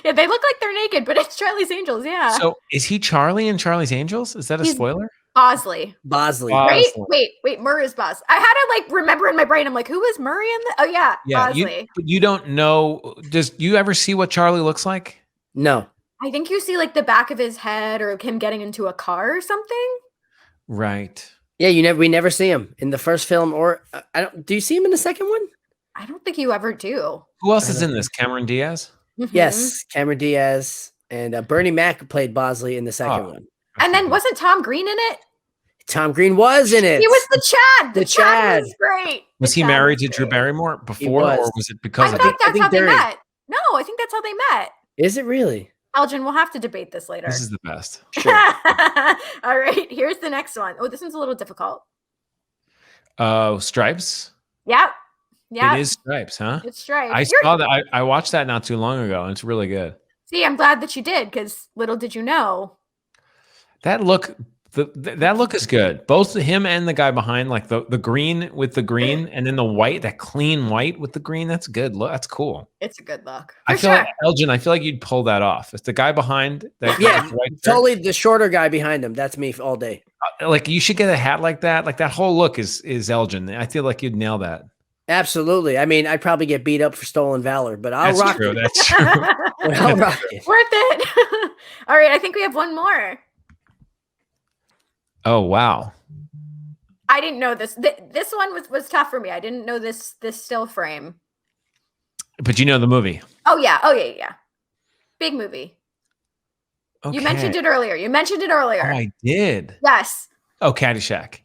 Speaker 2: Yeah, they look like they're naked, but it's Charlie's Angels. Yeah.
Speaker 1: So is he Charlie in Charlie's Angels? Is that a spoiler?
Speaker 2: Bosley.
Speaker 3: Right?
Speaker 2: Wait. Murray's Boss. I had to remember in my brain. I'm like, who is Murray in the? Oh yeah, Bosley.
Speaker 1: You don't know. Does you ever see what Charlie looks like?
Speaker 3: No.
Speaker 2: I think you see the back of his head or him getting into a car or something.
Speaker 1: Right.
Speaker 3: Yeah, we never see him in the first film, or do you see him in the second one?
Speaker 2: I don't think you ever do.
Speaker 1: Who else is in this? Cameron Diaz?
Speaker 2: Mm-hmm.
Speaker 3: Yes, Cameron Diaz and Bernie Mac played Bosley in the second one.
Speaker 2: And then wasn't Tom Green in it?
Speaker 3: Tom Green was in it.
Speaker 2: He was the Chad.
Speaker 3: The Chad
Speaker 2: was great.
Speaker 1: Was he married to Drew Barrymore before, or was it because
Speaker 2: I
Speaker 1: of
Speaker 2: thought
Speaker 1: it?
Speaker 2: that's how they met. No, I think that's how they met.
Speaker 3: Is it really?
Speaker 2: Elgin, we'll have to debate this later.
Speaker 1: This is the best.
Speaker 3: Sure.
Speaker 2: All right, here's the next one. Oh, this one's a little difficult.
Speaker 1: Stripes?
Speaker 2: Yep.
Speaker 1: It is Stripes, huh?
Speaker 2: It's Stripes.
Speaker 1: I saw that. I watched that not too long ago, and it's really good.
Speaker 2: See, I'm glad that you did, because little did you know.
Speaker 1: That look, that look is good. Both him and the guy behind, like the green with the green, and then the white, that clean white with the green. That's good. Look, that's cool.
Speaker 2: It's a good look.
Speaker 1: I feel like Elgin. I feel like you'd pull that off. It's the guy behind.
Speaker 3: Totally the shorter guy behind him. That's me all day.
Speaker 1: Like you should get a hat like that. Like that whole look is Elgin. I feel like you'd nail that.
Speaker 3: Absolutely. I mean, I'd probably get beat up for stolen valor, but I'll rock it.
Speaker 1: That's true.
Speaker 3: I'll rock it.
Speaker 2: Worth it. All right, I think we have one more.
Speaker 1: Oh wow!
Speaker 2: I didn't know this. This one was tough for me. I didn't know this still frame.
Speaker 1: But you know the movie.
Speaker 2: Oh yeah. Big movie.
Speaker 1: Okay.
Speaker 2: You mentioned it earlier.
Speaker 1: Oh, I did.
Speaker 2: Yes.
Speaker 1: Oh, Caddyshack.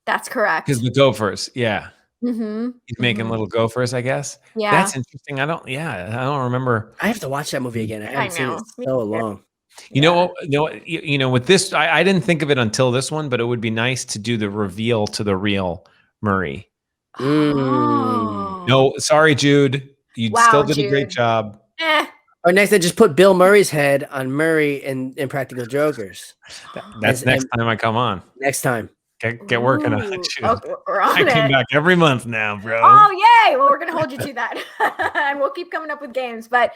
Speaker 2: That's correct.
Speaker 1: Because the Gophers, yeah.
Speaker 2: Mm-hmm.
Speaker 1: He's making little gophers, I guess.
Speaker 2: Yeah.
Speaker 1: That's interesting. I don't remember.
Speaker 3: I have to watch that movie again. I haven't seen it so long.
Speaker 1: You know with this, I didn't think of it until this one, but it would be nice to do the reveal to the real Murray.
Speaker 2: Oh.
Speaker 1: No, sorry, Jude. You still did a great job.
Speaker 3: Or next, I just put Bill Murray's head on Murray in Impractical Jokers.
Speaker 1: That's next time I come on.
Speaker 3: Next time.
Speaker 1: Get working on it, Jude.
Speaker 2: We're on
Speaker 1: I come back every month now, bro.
Speaker 2: Oh, yay. Well, we're going to hold you to that. And we'll keep coming up with games. But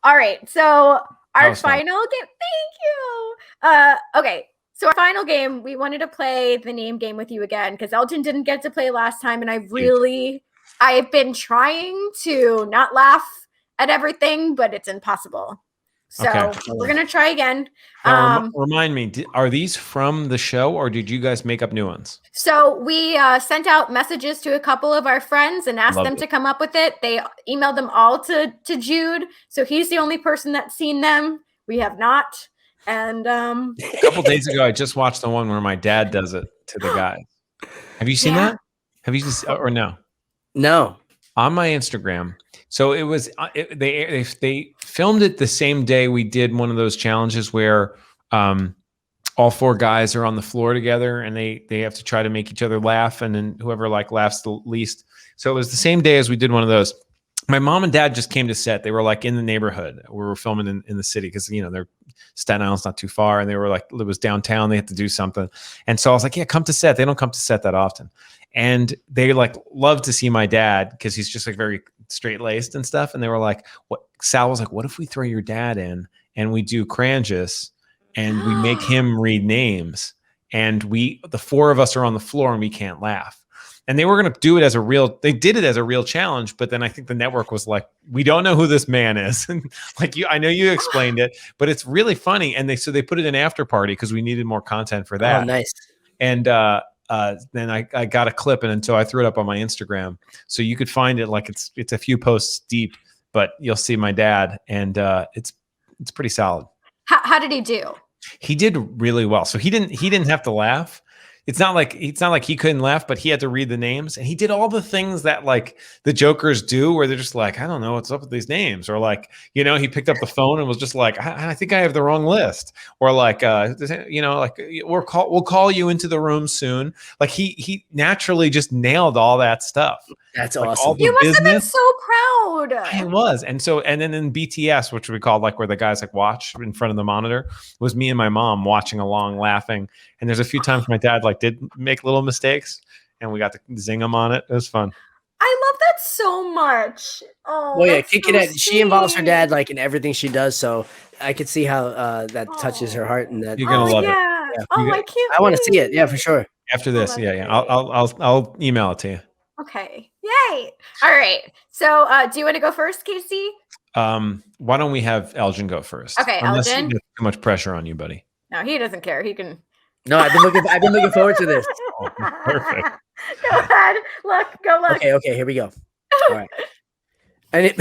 Speaker 2: all right. So our final game. Thank you. Okay. So our final game, we wanted to play the name game with you again because Elgin didn't get to play last time. And I've been trying to not laugh at everything, but it's impossible. So we're going to try again.
Speaker 1: Remind me, are these from the show or did you guys make up new ones?
Speaker 2: So we sent out messages to a couple of our friends and asked them to come up with it. They emailed them all to Jude. So he's the only person that's seen them. We have not. And
Speaker 1: a couple days ago, I just watched the one where my dad does it to the guy. Have you seen that? Have you just, or no?
Speaker 3: No.
Speaker 1: On my Instagram. So it was they filmed it the same day we did one of those challenges where all four guys are on the floor together and they have to try to make each other laugh, and then whoever laughs the least. So it was the same day as we did one of those. my mom and dad just came to set. They were like in the neighborhood. We were filming in the city because, they're Staten Island's not too far. And they were like, it was downtown. They had to do something. And so I was like, yeah, come to set. They don't come to set that often. And they like love to see my dad because he's just like very straight laced and stuff. And they were like, Sal was like, what if we throw your dad in and we do Cranjus and we make him read names and the four of us are on the floor and we can't laugh. And they were going to do it they did it as a real challenge, but then I think the network was like, we don't know who this man is. Like I know you explained it, but it's really funny. And so they put it in after party because we needed more content for that.
Speaker 3: Oh, nice.
Speaker 1: And then I got a clip and so I threw it up on my Instagram. So you could find it like it's a few posts deep, but you'll see my dad and it's pretty solid.
Speaker 2: How did he do?
Speaker 1: He did really well. So he didn't have to laugh. It's not like he couldn't laugh, but he had to read the names and he did all the things that like the Jokers do where they're just like, I don't know what's up with these names. Or like, he picked up the phone and was just like, I think I have the wrong list. Or like, like we'll call you into the room soon. Like he naturally just nailed all that stuff.
Speaker 3: That's
Speaker 1: like
Speaker 3: awesome.
Speaker 2: You must have been so proud.
Speaker 1: I was. And then in BTS, which we called like where the guys like watch in front of the monitor, was me and my mom watching along, laughing. And there's a few times my dad like did make little mistakes and we got to zing him on it. It was fun.
Speaker 2: I love that so much. Oh,
Speaker 3: well, yeah,
Speaker 2: so
Speaker 3: she involves her dad like in everything she does. So I could see how that touches her heart and that
Speaker 1: you're gonna love it.
Speaker 2: Yeah. I can't.
Speaker 3: I want to see it. Yeah, for sure.
Speaker 1: After this, yeah. I'll email it to you.
Speaker 2: Okay. Yay. All right. So do you want to go first, Casey?
Speaker 1: Why don't we have Elgin go first?
Speaker 2: Okay,
Speaker 1: Unless
Speaker 2: Elgin.
Speaker 1: too much pressure on you, buddy.
Speaker 2: No, he doesn't care. He can.
Speaker 3: No, I've been looking forward to this.
Speaker 1: Oh, perfect.
Speaker 2: Go ahead. Go look.
Speaker 3: Okay, here we go. All right. And it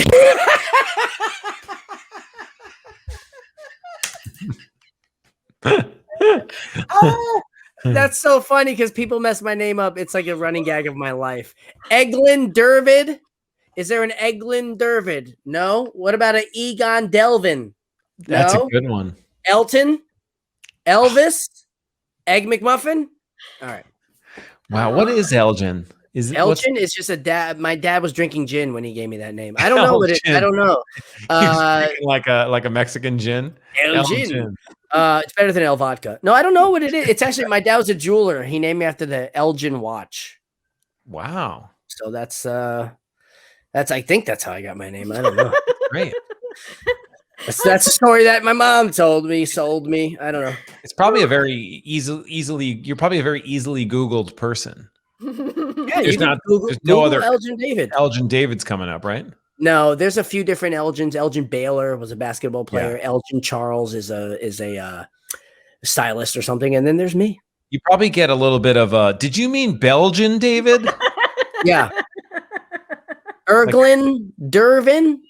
Speaker 3: oh, that's so funny because people mess my name up. It's like a running gag of my life. Eglin Dervid. Is there an Eglin Dervid? No. What about an Egon Delvin?
Speaker 1: That's
Speaker 3: No?
Speaker 1: a good one.
Speaker 3: Elton? Elvis? Egg McMuffin? All right.
Speaker 1: Wow. What is Elgin? Is it
Speaker 3: Elgin is just a dad. My dad was drinking gin when he gave me that name. I don't know what it. I don't know.
Speaker 1: like a Mexican gin.
Speaker 3: Elgin. It's better than El Vodka. No, I don't know what it is. It's actually my dad was a jeweler. He named me after the Elgin watch.
Speaker 1: Wow.
Speaker 3: So that's I think that's how I got my name. I don't know.
Speaker 1: Great.
Speaker 3: That's a story that my mom sold me. I don't know.
Speaker 1: It's probably a very you're probably a very easily Googled person.
Speaker 3: Yeah,
Speaker 1: There's
Speaker 3: Google
Speaker 1: no other
Speaker 3: Elgin David.
Speaker 1: Elgin David's coming up, right?
Speaker 3: No, there's a few different Elgins. Elgin Baylor was a basketball player.
Speaker 1: Yeah.
Speaker 3: Elgin Charles is a stylist or something. And then there's me.
Speaker 1: You probably get a little bit of did you mean Belgian David?
Speaker 3: Yeah. Erglin Dervin.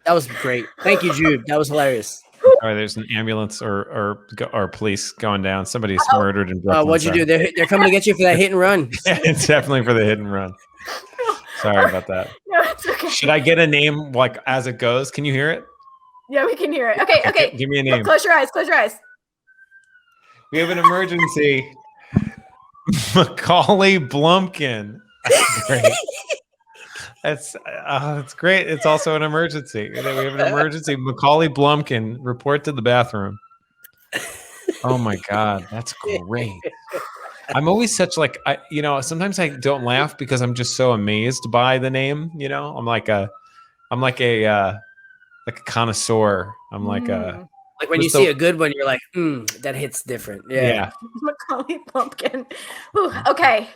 Speaker 3: That was great. Thank you, Jude. That was hilarious.
Speaker 1: All right, there's an ambulance or police going down. Somebody's murdered in Brooklyn.
Speaker 3: What'd you do? They're coming to get you for that hit and run.
Speaker 1: Yeah, it's definitely for the hit and run. Sorry about that.
Speaker 2: No, it's okay.
Speaker 1: Should I get a name like as it goes? Can you hear it?
Speaker 2: Yeah, we can hear it. Okay.
Speaker 1: Give me a name.
Speaker 2: Close your eyes.
Speaker 1: We have an emergency. Macaulay Blumpkin. That's great. That's great. It's also an emergency. We have an emergency. Macaulay Blumpkin, report to the bathroom. Oh my God, that's great. I'm always such like sometimes I don't laugh because I'm just so amazed by the name. I'm like a connoisseur. I'm like a
Speaker 3: like when you see a good one, you're like, that hits different. Yeah.
Speaker 2: Macaulay Blumpkin. Ooh, okay.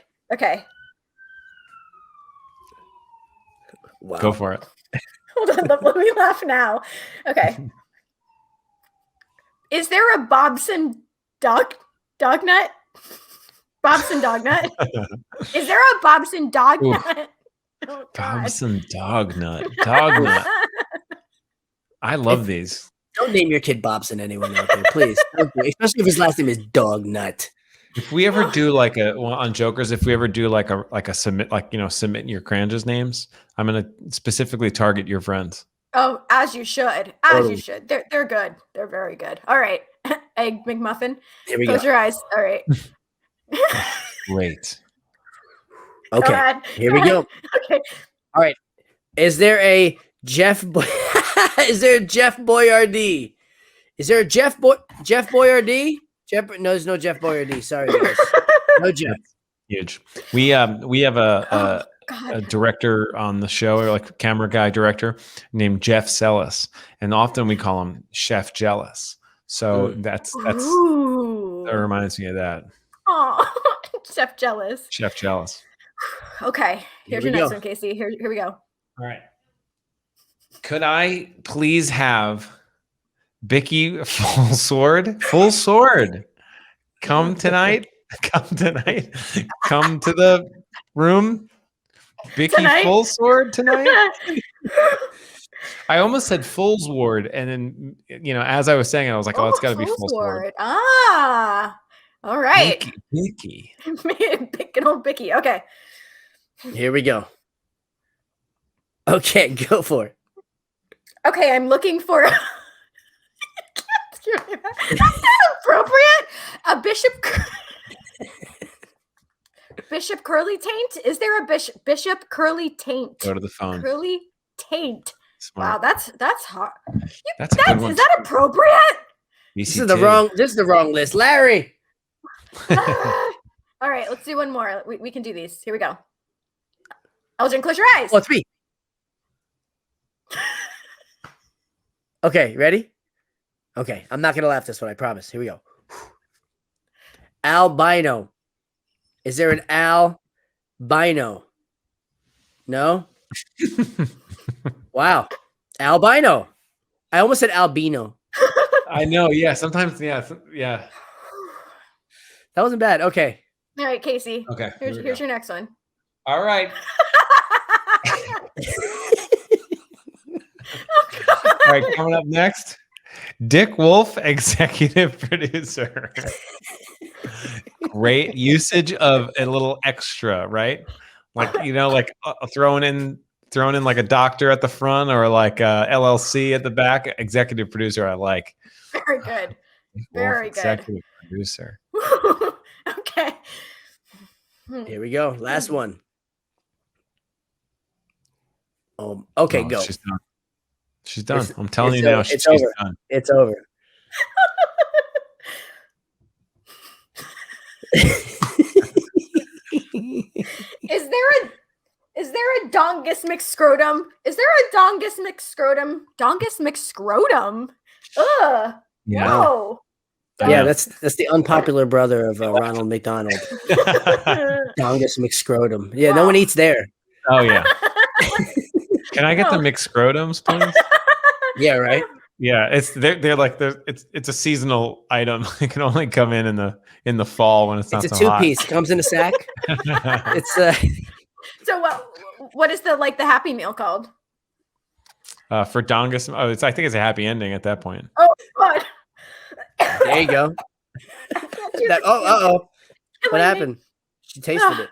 Speaker 3: Wow.
Speaker 1: Go for it.
Speaker 2: Hold on, let me laugh now. Okay. Is there a Bobson dog nut? Bobson dog nut? Is there a Bobson dog nut? Oh,
Speaker 1: Bobson dog nut. Dog nut. I love these.
Speaker 3: Don't name your kid Bobson, anyone out there, please. Especially if his last name is Dog Nut.
Speaker 1: If we ever do on Jokers, if we ever do like a submit, submit your Cranjus names, I'm going to specifically target your friends.
Speaker 2: Oh, as you should. You should. They're good. They're very good. All right. Egg McMuffin.
Speaker 3: Here we
Speaker 2: Close
Speaker 3: go.
Speaker 2: your eyes. All right.
Speaker 1: Great.
Speaker 3: Okay. Here we go.
Speaker 2: Okay.
Speaker 3: All right. Is there a Jeff? Is there a Jeff Boyardee? Is there a Jeff Boyardee? No, there's no Jeff Boyardee. Sorry, guys. No Jeff.
Speaker 1: Huge. We have a director on the show, or like camera guy director named Jeff Sellis, and often we call him Chef Jealous. So that reminds me of that.
Speaker 2: Oh, Chef Jealous.
Speaker 1: Chef Jealous.
Speaker 2: Okay, here's your next one, Casey. Here we go.
Speaker 1: All right. Could I please have Bicky Fullsword? Full sword. Come tonight. Come tonight. Come to the room. Bicky Fullsword tonight. I almost said Fullsword, and then as I was saying, I was like, "Oh, it's got to be Fullsword."
Speaker 2: Ah, all right.
Speaker 1: Bicky.
Speaker 2: Good old Bicky. Okay.
Speaker 3: Here we go. Okay, go for it.
Speaker 2: Okay, I'm looking for. That's not appropriate. A Bishop Curly Taint? Is there a Bishop Curly Taint?
Speaker 1: Go to the phone.
Speaker 2: Curly Taint.
Speaker 1: Smart.
Speaker 2: Wow, that's hot.
Speaker 1: That's a good one.
Speaker 2: Is that appropriate?
Speaker 3: This is the wrong list, Larry.
Speaker 2: All right, let's do one more. We can do these. Here we go. Elgin, close your eyes.
Speaker 3: Oh, it's me. Okay, ready? Okay, I'm not gonna laugh this one. I promise. Here we go. Albino. Is there an albino? No. Wow. Albino. I almost said albino.
Speaker 1: I know. Yeah. Sometimes. Yeah. Yeah.
Speaker 3: That wasn't bad. Okay.
Speaker 2: All right, Casey.
Speaker 1: Okay.
Speaker 2: Here's your next one.
Speaker 1: All right. All right. Coming up next, Dick Wolf, executive producer. Great usage of a little extra, right? Like like throwing in like a doctor at the front or like a LLC at the back. Executive producer, I like.
Speaker 2: Very good. Very good.
Speaker 1: Executive producer.
Speaker 2: Okay.
Speaker 3: Here we go. Last one. Okay, go.
Speaker 1: She's done. She's done. I'm telling you now. She's
Speaker 3: over.
Speaker 1: Done.
Speaker 3: It's over.
Speaker 2: Is there a dongus mixed scrotum? Is there a dongus mixed scrotum? Dongus mixed scrotum? Ugh.
Speaker 1: Yeah.
Speaker 2: No.
Speaker 3: Yeah, that's the unpopular brother of Ronald McDonald. Dongus mixed scrotum. Yeah, no one eats there.
Speaker 1: Oh yeah. Can I get the mixed scrotums, please?
Speaker 3: Yeah, right.
Speaker 1: Yeah, it's a seasonal item. It can only come in the fall when it's not so hot.
Speaker 3: It's a two-piece. It comes in a sack. It's
Speaker 2: So what is the Happy Meal called?
Speaker 1: For Dongus, I think it's a happy ending at that point.
Speaker 2: Oh God.
Speaker 3: There you go. What happened? She tasted it.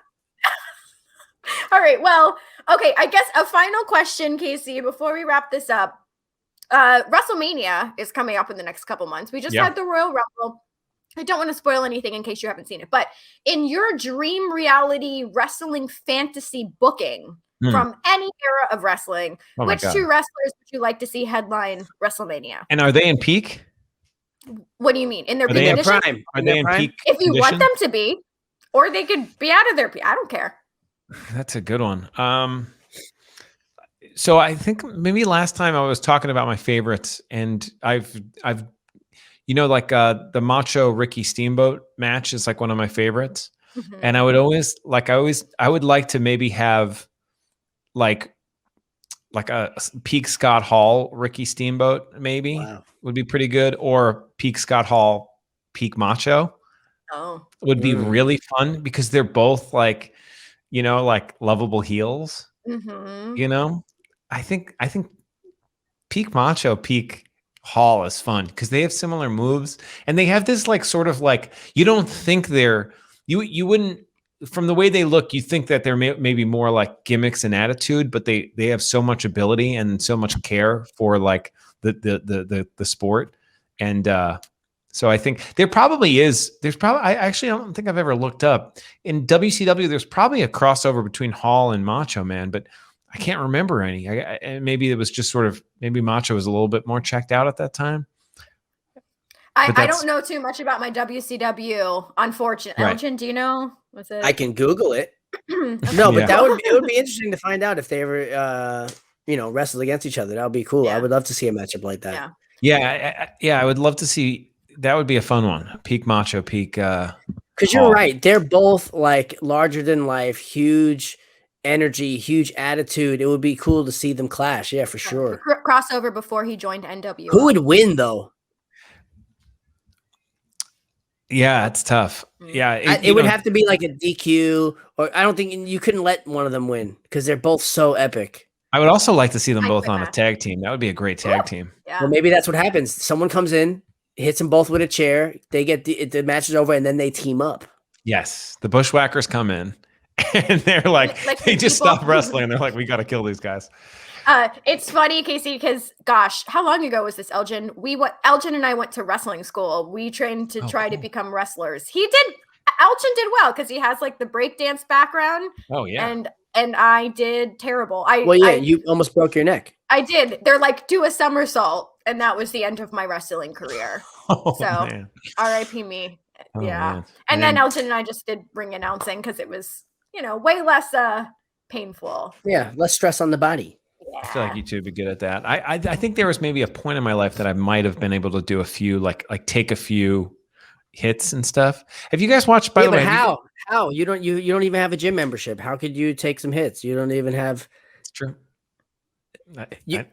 Speaker 2: All right. Well, okay. I guess a final question, Casey, before we wrap this up. WrestleMania is coming up in the next couple months. We just had the Royal Rumble. I don't want to spoil anything in case you haven't seen it, but in your dream reality wrestling fantasy booking from any era of wrestling, which two wrestlers would you like to see headline WrestleMania?
Speaker 1: And are they in peak?
Speaker 2: What do you mean? In their
Speaker 3: peak
Speaker 2: condition?
Speaker 3: prime?
Speaker 1: Are they in peak?
Speaker 2: If you want them to be, or they could be out of their peak. I don't care.
Speaker 1: That's a good one. So I think maybe last time I was talking about my favorites, and I've the Macho Ricky Steamboat match is like one of my favorites. Mm-hmm. And I would like to maybe have like a peak Scott Hall Ricky Steamboat maybe would be pretty good, or peak Scott Hall peak Macho would be really fun because they're both like lovable heels. Mm-hmm. I think peak Macho, peak Hall is fun because they have similar moves and they have this like sort of like you don't think you wouldn't from the way they look you think that they're maybe more like gimmicks and attitude, but they have so much ability and so much care for like the sport, and so I think I don't think I've ever looked up in WCW. There's probably a crossover between Hall and Macho Man, but I can't remember any. And maybe it was just sort of, maybe Macho was a little bit more checked out at that time.
Speaker 2: I don't know too much about my WCW. Unfortunately,
Speaker 1: Right.
Speaker 2: Elgin, do you know? Was it?
Speaker 3: I can Google it.
Speaker 2: Okay.
Speaker 3: No, but
Speaker 1: Yeah.
Speaker 3: it would be interesting to find out if they ever wrestled against each other. That would be cool.
Speaker 2: Yeah.
Speaker 3: I would love to see a matchup like that.
Speaker 1: Yeah. I would love to see. That would be a fun one. Peak Macho, peak.
Speaker 3: Because you're right. They're both like larger than life, huge energy, huge attitude. It would be cool to see them clash. Yeah, for sure.
Speaker 2: Crossover before he joined NWO.
Speaker 3: Who would win though?
Speaker 1: Yeah, it's tough. Yeah,
Speaker 3: it would have to be like a DQ, or I don't think you couldn't let one of them win because they're both so epic.
Speaker 1: I would also like to see them both on a tag team. That would be a great tag team.
Speaker 2: Yeah.
Speaker 3: Well, maybe that's what happens. Someone comes in, hits them both with a chair. They get the match is over, and then they team up.
Speaker 1: Yes, the Bushwhackers come in, and they're like they just stop wrestling. And they're like, we got to kill these guys.
Speaker 2: It's funny, Casey, because gosh, how long ago was this, Elgin? Elgin and I went to wrestling school. We trained to try to become wrestlers. Elgin did well because he has like the breakdance background.
Speaker 1: Oh yeah.
Speaker 2: And I did terrible.
Speaker 3: You almost broke your neck.
Speaker 2: I did. They're like, do a somersault, and that was the end of my wrestling career.
Speaker 1: Man.
Speaker 2: R.I.P. me.
Speaker 1: Oh,
Speaker 2: yeah.
Speaker 1: man.
Speaker 2: And then Elgin and I just did ring announcing because it was, way less painful.
Speaker 3: Yeah, less stress on the body.
Speaker 2: Yeah.
Speaker 1: I feel like you two would be good at that. I think there was maybe a point in my life that I might have been able to do a few, like take a few hits and stuff. Have you guys watched? By the way,
Speaker 3: how you don't even have a gym membership? How could you take some hits? You don't even have.
Speaker 1: It's true.
Speaker 3: You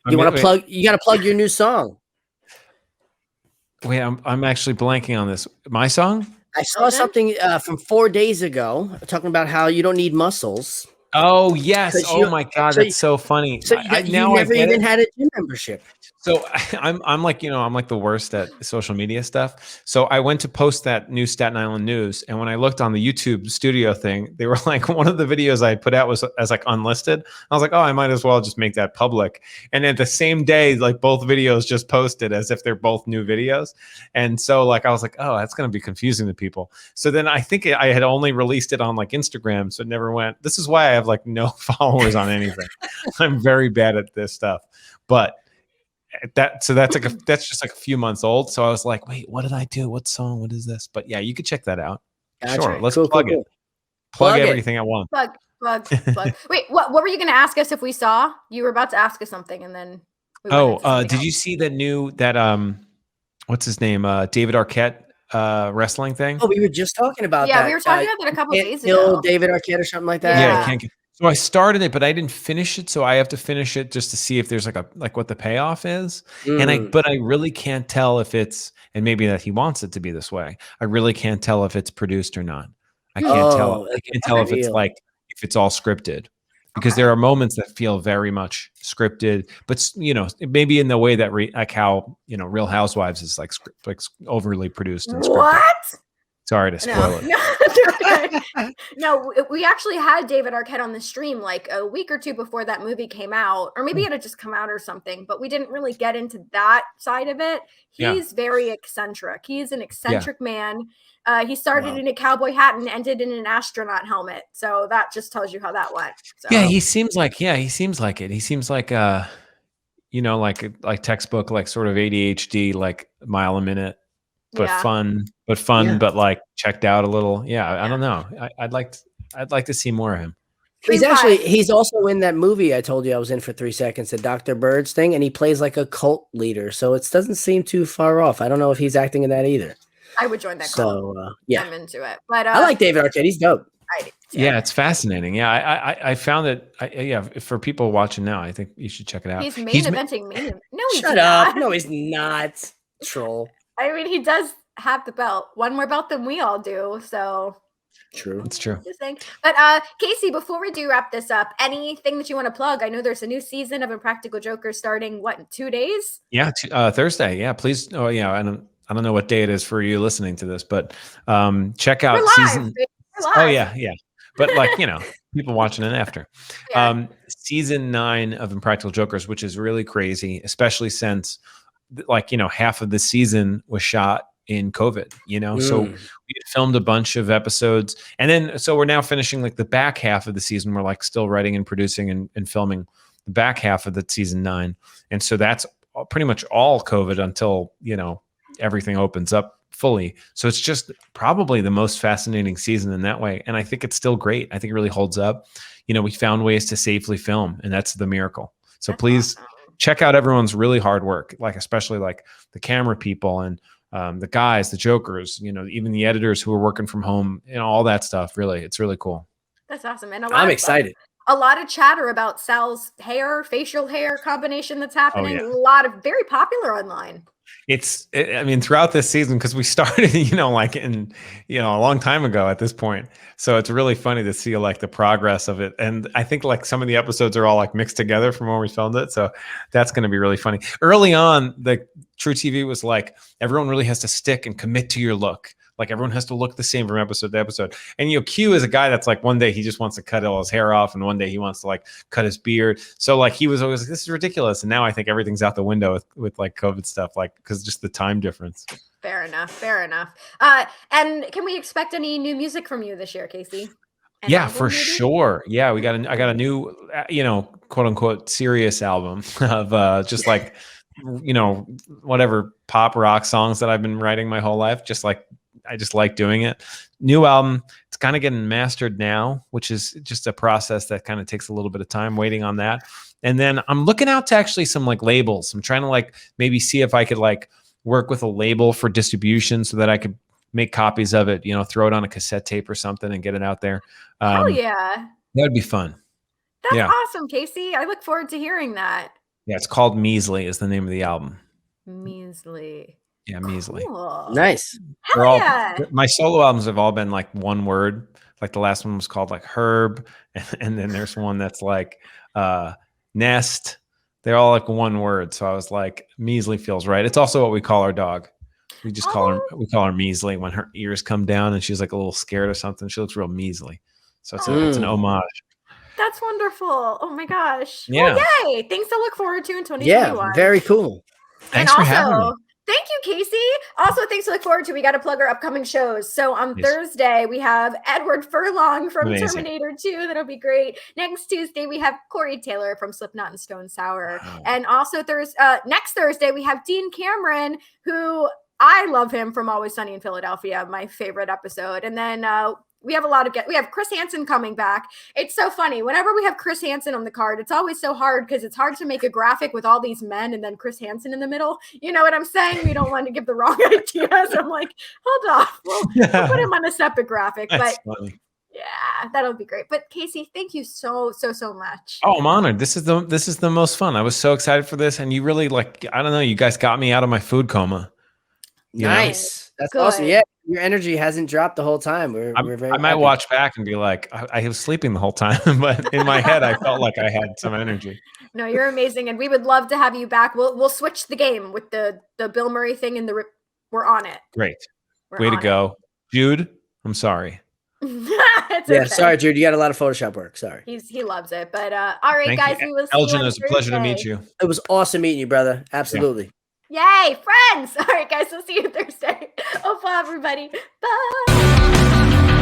Speaker 3: want to plug? You got to plug your new song.
Speaker 1: Wait, I'm actually blanking on this. My song?
Speaker 3: I saw something from 4 days ago talking about how you don't need muscles.
Speaker 1: Oh yes! Oh my God, that's so funny.
Speaker 3: So you never even had a gym membership.
Speaker 1: So I'm like, I'm like the worst at social media stuff. So I went to post that new Staten Island news, and when I looked on the YouTube studio thing, they were like, one of the videos I put out was as like unlisted. I was like, oh, I might as well just make that public. And at the same day, like both videos just posted as if they're both new videos. And so like I was like, oh, that's gonna be confusing to people. So then I think I had only released it on like Instagram, so it never went. This is why I have like no followers on anything. I'm very bad at this stuff, but. That's just like a few months old. So I was like, wait, what did I do? What song? What is this? But yeah, you could check that out. Gotcha. Sure. Let's plug it. Plug everything I want.
Speaker 2: Plug. Wait, what were you going to ask us if we saw? You were about to ask us something and then.
Speaker 1: Did you see what's his name? David Arquette wrestling thing?
Speaker 3: Oh, we were just talking about that.
Speaker 2: Yeah, we were talking about that a couple days ago.
Speaker 3: David Arquette or something like that.
Speaker 1: Yeah. So I started it, but I didn't finish it. So I have to finish it just to see if there's like what the payoff is. But I really can't tell if it's, and maybe that he wants it to be this way. I really can't tell if it's produced or not. I can't tell. I can't tell if it's all scripted, because there are moments that feel very much scripted, but maybe in the way that Real Housewives is like overly produced and scripted.
Speaker 2: What?
Speaker 1: Sorry to spoil it.
Speaker 2: No, we actually had David Arquette on the stream like a week or two before that movie came out, or maybe it had just come out or something, but we didn't really get into that side of it. He's very eccentric. He's an eccentric man. He started in a cowboy hat and ended in an astronaut helmet. So that just tells you how that went. So.
Speaker 1: Yeah, he seems like it. He seems like like textbook, like sort of ADHD, like mile a minute. But fun, but like checked out a little. Yeah, I don't know. I'd like to see more of him.
Speaker 3: He's also in that movie I told you I was in for 3 seconds, the Dr. Birds thing, and he plays like a cult leader. So it doesn't seem too far off. I don't know if he's acting in that either.
Speaker 2: I would join that cult.
Speaker 3: So
Speaker 2: I'm into it. But
Speaker 3: I like David Arquette. He's dope.
Speaker 1: Yeah, it's fascinating. Yeah, I found it. For people watching now, I think you should check it out.
Speaker 2: He's eventing me. No, he's
Speaker 3: shut up. No, he's not. Troll.
Speaker 2: I mean, he does have the belt, one more belt than we all do. So
Speaker 3: true.
Speaker 1: It's true.
Speaker 2: But Casey, before we do wrap this up, anything that you want to plug? I know there's a new season of Impractical Jokers starting in 2 days?
Speaker 1: Yeah, Thursday. Yeah, please. Oh yeah, I don't know what day it is for you listening to this, but check out season. Oh yeah. But people watching it after. Season 9 of Impractical Jokers, which is really crazy, especially since half of the season was shot in COVID, so we had filmed a bunch of episodes, and then so we're now finishing like the back half of the season. We're like still writing and producing and filming the back half of the season 9, and so that's pretty much all COVID until everything opens up fully. So it's just probably the most fascinating season in that way, and I think it's still great. I think it really holds up. We found ways to safely film, and that's the miracle. So please check out everyone's really hard work, like especially like the camera people and the guys, the jokers, even the editors who are working from home, all that stuff. Really, it's really cool.
Speaker 2: That's awesome. And
Speaker 3: I'm excited.
Speaker 2: A lot of chatter about Sal's facial hair combination that's happening.
Speaker 1: Oh, yeah.
Speaker 2: A lot of very popular online.
Speaker 1: Throughout this season, because we started, like in, a long time ago at this point. So it's really funny to see like the progress of it. And I think like some of the episodes are all like mixed together from when we filmed it. So that's going to be really funny. Early on, the True TV was like, everyone really has to stick and commit to your look. Like everyone has to look the same from episode to episode. And Q is a guy that's like, one day he just wants to cut all his hair off, and one day he wants to like cut his beard. So like he was always like, this is ridiculous. And now I think everything's out the window with like COVID stuff, like because just the time difference.
Speaker 2: Fair enough. And can we expect any new music from you this year, Casey?
Speaker 1: Yeah, for sure. Yeah, I got a new, quote unquote serious album of just like, whatever pop rock songs that I've been writing my whole life. I just like doing it. New album. It's kind of getting mastered now, which is just a process that kind of takes a little bit of time waiting on that. And then I'm looking out to actually some like labels. I'm trying to like maybe see if I could like work with a label for distribution so that I could make copies of it, throw it on a cassette tape or something and get it out there.
Speaker 2: Oh yeah.
Speaker 1: That would be fun.
Speaker 2: That's awesome, Casey. I look forward to hearing that.
Speaker 1: Yeah, it's called Measly is the name of the album.
Speaker 2: Measly.
Speaker 1: Yeah, Measly.
Speaker 2: Cool.
Speaker 3: Nice.
Speaker 1: My solo albums have all been like one word. Like the last one was called like Herb, and then there's one that's like Nest. They're all like one word. So I was like, Measly feels right. It's also what we call our dog. We just call her Measly when her ears come down and she's like a little scared or something. She looks real measly. So it's an homage.
Speaker 2: That's wonderful. Oh my gosh.
Speaker 1: Yeah.
Speaker 2: Well, yay. Things to look forward to in 2021.
Speaker 3: Yeah, very cool.
Speaker 1: Thanks for having me.
Speaker 2: Thank you, Casey. Also, things to look forward to. We got to plug our upcoming shows. So on Thursday, we have Edward Furlong from Terminator 2. That'll be great. Next Tuesday, we have Corey Taylor from Slipknot and Stone Sour. Wow. And also next Thursday, we have Dean Cameron, who I love him from Always Sunny in Philadelphia, my favorite episode. And then we have we have Chris Hansen coming back. It's so funny. Whenever we have Chris Hansen on the card, it's always so hard because it's hard to make a graphic with all these men and then Chris Hansen in the middle. You know what I'm saying? We don't want to give the wrong ideas. I'm like, hold off. We'll put him on a separate graphic.
Speaker 1: That's
Speaker 2: but
Speaker 1: funny.
Speaker 2: Yeah, that'll be great. But Casey, thank you so much.
Speaker 1: Oh, I'm honored. This is the most fun. I was so excited for this, and you really I don't know, you guys got me out of my food coma.
Speaker 3: Nice. That's good. Awesome. Yeah, your energy hasn't dropped the whole time. We're very
Speaker 1: I might
Speaker 3: happy.
Speaker 1: watch back and be like, I was sleeping the whole time, but in my head, I felt like I had some energy.
Speaker 2: No, you're amazing, and we would love to have you back. We'll switch the game with the Bill Murray thing, and we're on it.
Speaker 1: Great. Way to go. Jude, I'm sorry.
Speaker 2: Okay.
Speaker 3: Sorry, Jude. You got a lot of Photoshop work. Sorry.
Speaker 2: He loves it. But all right, guys, we will see
Speaker 1: Elgin,
Speaker 2: you
Speaker 1: it was a pleasure to meet you.
Speaker 3: It was awesome meeting you, brother. Absolutely.
Speaker 2: Yeah. Yay, friends! All right, guys, we'll see you Thursday. Au revoir, everybody. Bye.